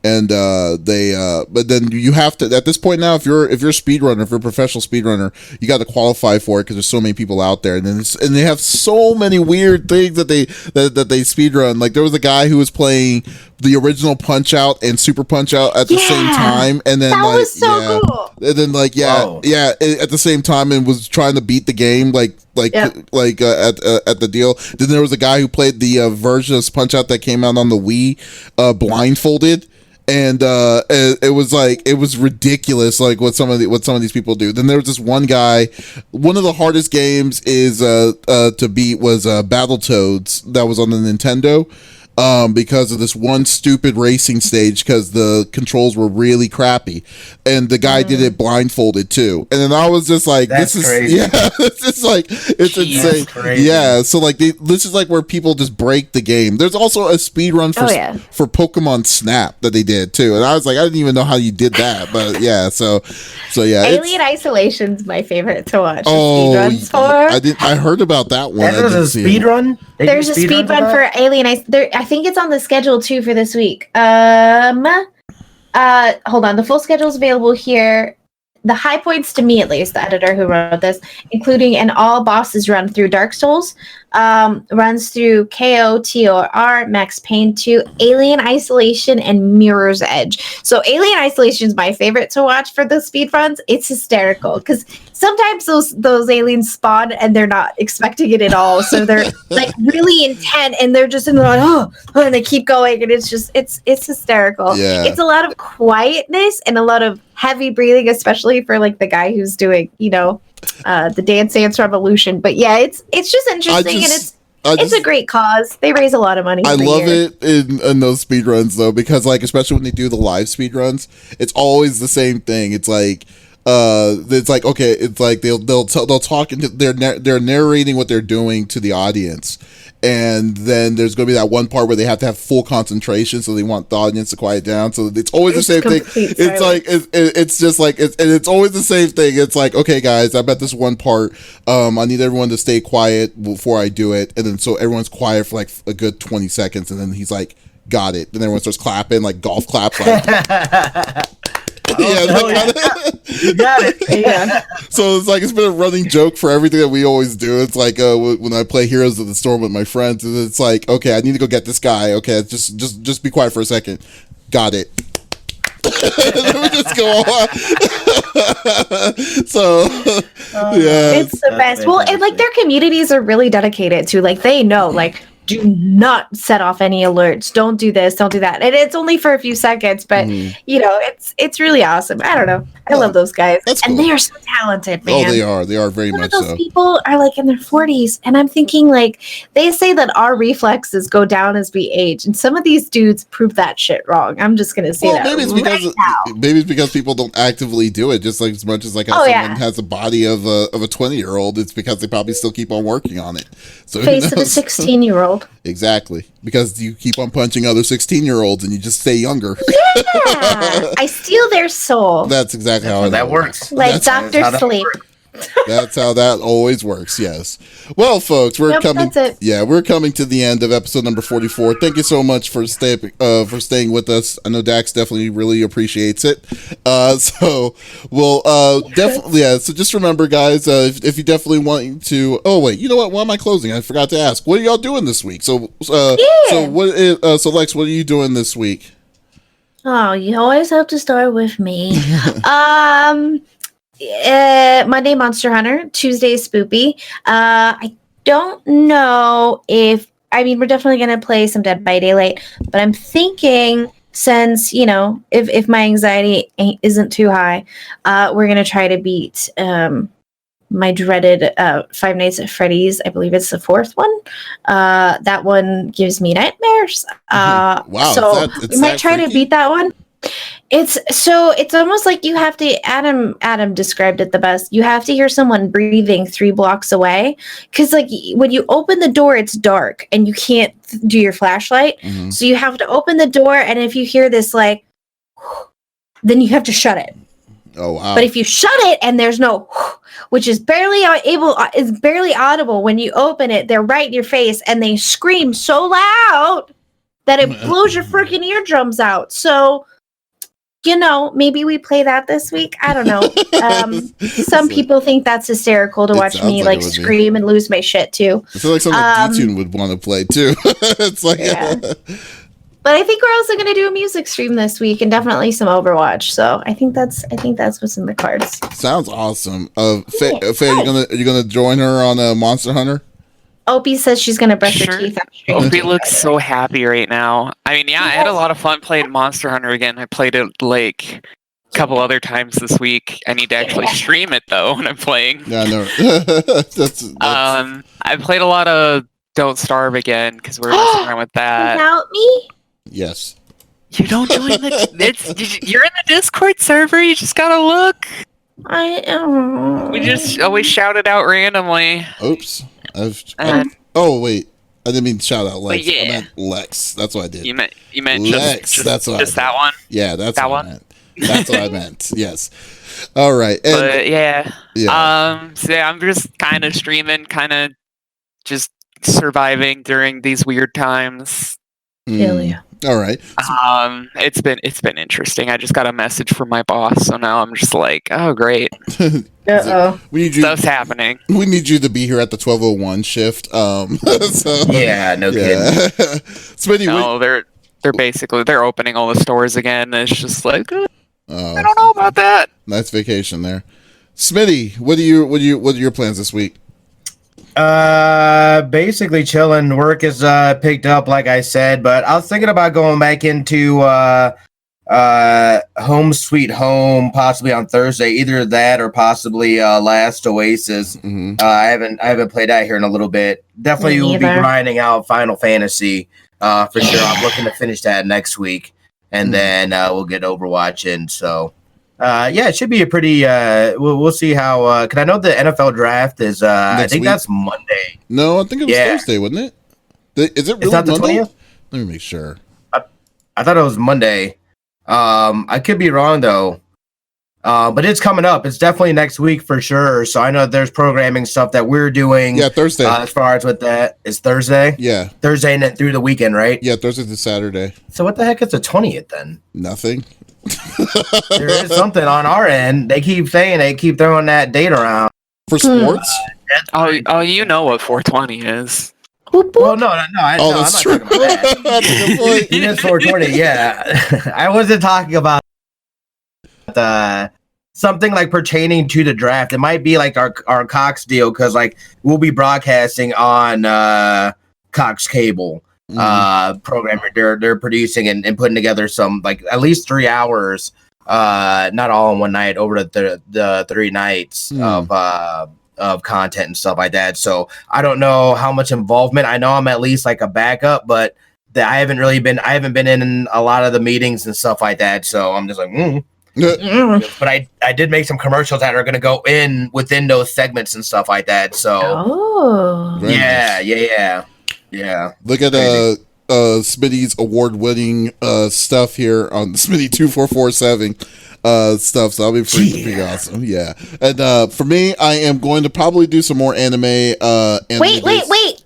And but then you have to, at this point now, if you're a speedrunner, if you're a professional speedrunner, you got to qualify for it because there's so many people out there, and they have so many weird things that they speedrun. Like there was a guy who was playing the original Punch Out and Super Punch Out at the same time, and then that was so cool. And then at the same time, and was trying to beat the game at the deal. Then there was a guy who played the version of Punch Out that came out on the Wii, blindfolded. And it was ridiculous, like what some of these people do. Then there was this one guy. One of the hardest games to beat was Battletoads that was on the Nintendo. Because of this one stupid racing stage, because the controls were really crappy, and the guy did it blindfolded too. And then I was just like, That's "This is crazy. it's insane." Crazy. Yeah, so like this is like where people just break the game. There's also a speed run for Pokemon Snap that they did too, and I was like, I didn't even know how you did that, but yeah, so yeah. Alien Isolation's my favorite to watch. Speedruns for. I heard about that one. There's a speed run. There's a speed run for Alien I think it's on the schedule too for this week. Hold on. The full schedule is available here. The high points to me, at least, the editor who wrote this, including an all bosses run through Dark Souls, runs through KOTOR, Max Payne 2, Alien Isolation, and Mirror's Edge. So Alien Isolation is my favorite to watch for the speedruns. It's hysterical because sometimes those aliens spawn and they're not expecting it at all. So they're like really intent and they're just in the and they keep going, and it's hysterical. Yeah. It's a lot of quietness and a lot of heavy breathing, especially for like the guy who's doing, the Dance Dance Revolution. But yeah, it's just interesting, and it's a great cause. They raise a lot of money. I love it in those speedruns though, because like especially when they do the live speedruns, it's always the same thing. It's like okay, it's like they'll talk and they're narrating what they're doing to the audience. And then there's going to be that one part where they have to have full concentration, so they want the audience to quiet down. So it's always the same thing. It's like it's just like it's always the same thing. It's like, okay, guys, I'm at this one part. I need everyone to stay quiet before I do it, and then so everyone's quiet for like a good 20 seconds, and then he's like, "Got it." Then everyone starts clapping, like golf claps, like. You got it. Yeah. So it's been a running joke for everything that we always do. It's like when I play Heroes of the Storm with my friends, and it's like, okay, I need to go get this guy. Okay, just be quiet for a second. Got it. We just go on. So yeah, it's the best. Well, and like their communities are really dedicated to, like, they know, like, do not set off any alerts. Don't do this. Don't do that. And it's only for a few seconds, but it's really awesome. I don't know. I love those guys, and they are so talented, man. Oh, they are. They are very much so. Those people are like in their 40s, and I'm thinking, like, they say that our reflexes go down as we age, and some of these dudes prove that shit wrong. I'm just gonna say that. Maybe it's because people don't actively do it, just like as much as like how someone has a body of a 20-year-old. It's because they probably still keep on working on it. So face of a 16-year-old. Exactly, because you keep on punching other 16-year-olds and you just stay younger. Yeah, I steal their soul. That's exactly how that works. Like Dr. Sleep. That's how that always works. Yes. Well, folks, we're coming. That's it. Yeah, we're coming to the end of episode number 44. Thank you so much for staying with us. I know Dax definitely really appreciates it. So we'll definitely. Yeah. So just remember, guys, if you definitely want to. Oh wait, you know what? Why am I closing? I forgot to ask. What are y'all doing this week? So so Lex, what are you doing this week? Oh, you always have to start with me. Monday, Monster Hunter. Tuesday, Spoopy. I don't know if... I mean, we're definitely going to play some Dead by Daylight, but I'm thinking since, if my anxiety isn't too high, we're going to try to beat my dreaded Five Nights at Freddy's. I believe it's the fourth one. That one gives me nightmares. Wow. So we might try to beat that one. It's almost like you have to... Adam described it the best. You have to hear someone breathing 3 blocks away, because like when you open the door, it's dark and you can't do your flashlight. Mm-hmm. So you have to open the door, and if you hear this like, then you have to shut it. Oh wow. But if you shut it and there's no, which is barely audible when you open it, they're right in your face and they scream so loud that it blows your freaking eardrums out. So, maybe we play that this week. I don't know. Some people think that's hysterical to watch me like scream and lose my shit too. I feel like something D-Tune would want to play too. It's like, yeah. But I think we're also going to do a music stream this week and definitely some Overwatch. So I think that's what's in the cards. Sounds awesome. Faye, are you gonna join her on Monster Hunter? Opie says she's going to brush her teeth. Opie looks so happy right now. I mean, yeah, I had a lot of fun playing Monster Hunter again. I played it like a couple other times this week. I need to actually stream it though when I'm playing. Yeah, no. that's... I played a lot of Don't Starve again because we're messing around with that. Without me? Yes. You don't join you're in the Discord server. You just gotta look. We just always shout it out randomly. Oops. Oh wait, I didn't mean shout out Lex. Yeah. I meant Lex. That's what I did. You meant Lex. Just what that one. Yeah, that's that what one. I meant. That's what I meant. Yes. All right. And, but yeah. Yeah. So yeah, I'm just kind of streaming, kind of just surviving during these weird times. Hell yeah. All right. It's been interesting. I just got a message from my boss, so now I'm just like, oh great. We need you. Stuff's happening. We need you to be here at the 12:01 shift. So, yeah, no kidding. Smitty, no, they're opening all the stores again. And it's just like, I don't know about that. Nice vacation there, Smitty. What are your plans this week? Basically chilling. Work is picked up, like I said, but I was thinking about going back into Home Sweet Home possibly on Thursday. Either that or possibly Last Oasis. Mm-hmm. I haven't played that here in a little bit. Definitely will be grinding out Final Fantasy for sure. I'm looking to finish that next week, and then we'll get Overwatch in. So yeah, it should be a pretty. We'll see how. Cause I know the NFL draft is. I think that's Monday. No, I think it was Thursday, wasn't it? Is it really not the Monday? 20th? Let me make sure. I thought it was Monday. I could be wrong though. But it's coming up. It's definitely next week for sure. So I know there's programming stuff that we're doing. Yeah, Thursday. As far as with that, it's Thursday. Yeah, Thursday and then through the weekend, right? Yeah, Thursday to Saturday. So what the heck is the 20th then? Nothing. There is something on our end. They keep throwing that date around for sports. Oh, you know what 420 is. Well, no, I'm not true. talking about that. That's a good point. It is 420. Yeah, I wasn't talking about something like pertaining to the draft. It might be like our Cox deal because like we'll be broadcasting on Cox Cable. Program they're producing and putting together some like at least 3 hours, not all in one night over the 3 nights of content and stuff like that. So I don't know how much involvement. I know I'm at least like a backup, but I haven't been in a lot of the meetings and stuff like that. So I'm just like, But I did make some commercials that are going to go in within those segments and stuff like that. So Oh, yeah. Look at Smitty's award-winning stuff here on Smitty 2447 stuff, so that'll be pretty awesome. Yeah. And for me, I am going to probably do some more anime. Wait.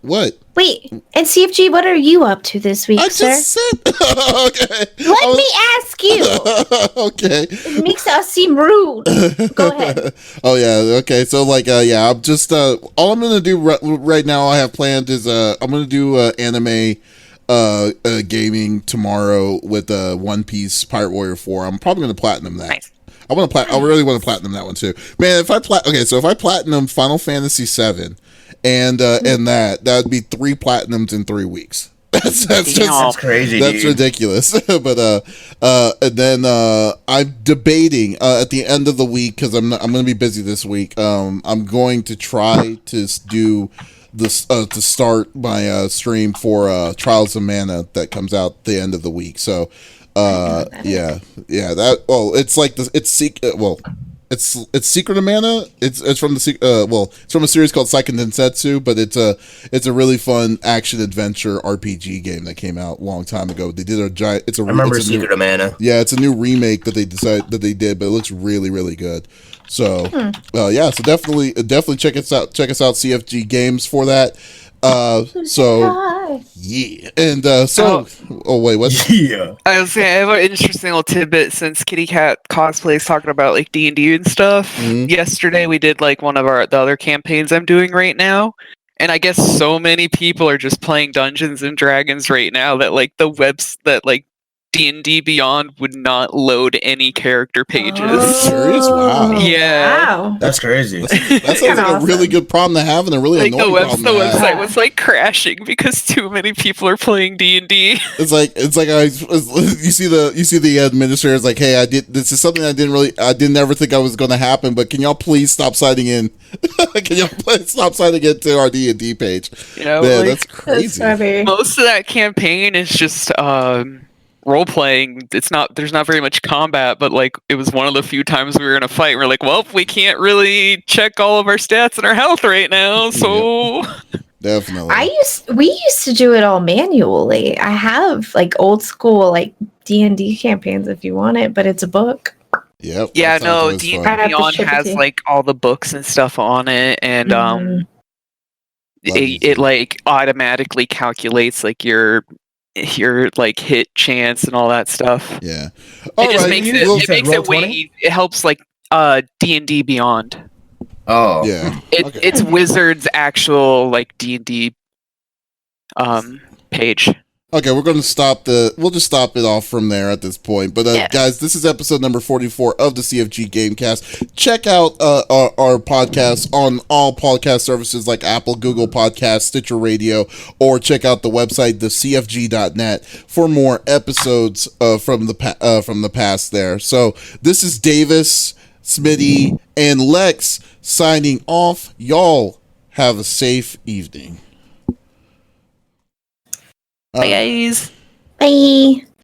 What? Wait, and CFG, what are you up to this week, I sir? just said. Okay. Let me ask you. Okay. It makes us seem rude. Go ahead. Oh yeah. Okay. So like, yeah, I'm just all I'm gonna do right now. I have planned is I'm gonna do anime gaming tomorrow with One Piece Pirate Warrior 4. I'm probably gonna platinum that. Nice. I really want to platinum that one too, man. If I platinum Final Fantasy 7 and that would be 3 platinums in 3 weeks. That's crazy. That's dude. ridiculous. But and then I'm debating at the end of the week, because I'm going to be busy this week. I'm going to try to do this to start my stream for Trials of Mana that comes out the end of the week. So it's Secret of Mana. It's from it's from a series called Seiken Densetsu, but it's a really fun action adventure RPG game that came out a long time ago. They did a giant. I remember Secret of Mana. Yeah, it's a new remake that they did, but it looks really really good. So yeah, so definitely check us out. Check us out, CFG Games, for that. So yeah, and oh wait, what? Yeah, I was saying, I have an interesting little tidbit since Kitty Cat Cosplay is talking about like D&D and stuff. Mhm. Yesterday we did like one of the other campaigns I'm doing right now, and I guess so many people are just playing Dungeons and Dragons right now that like the webs that like D&D Beyond would not load any character pages. Serious? Wow. Yeah. Wow. that's crazy. That sounds like a really good problem to have, and a really Like annoying problem to have. website was like crashing because too many people are playing D&D. It's like you see the administrators like, hey, this is something I didn't ever think I was going to happen, but can y'all please stop signing in? Can y'all please stop signing in to our D&D page? You know, Man, like, that's crazy. most of that campaign is just role playing. There's not very much combat, but like it was one of the few times we were in a fight. We're like, well, we can't really check all of our stats and our health right now, so Definitely. We used to do it all manually. I have like old school like D&D campaigns if you want it, but it's a book. Yep. yeah, no, D&D D&D Beyond has like all the books and stuff on it, and it like automatically calculates like your like hit chance and all that stuff. Yeah. It just makes it way Roll20? easy. It helps like D&D Beyond. Oh, Yeah. It's Wizards' actual like D&D page. Okay, we'll just stop it off from there at this point. But guys, this is episode number 44 of the CFG Gamecast. Check out our podcast on all podcast services like Apple, Google Podcasts, Stitcher Radio, or check out the website thecfg.net for more episodes from the past there. So this is Davis, Smitty, and Lex signing off. Y'all have a safe evening. Bye, guys. Bye.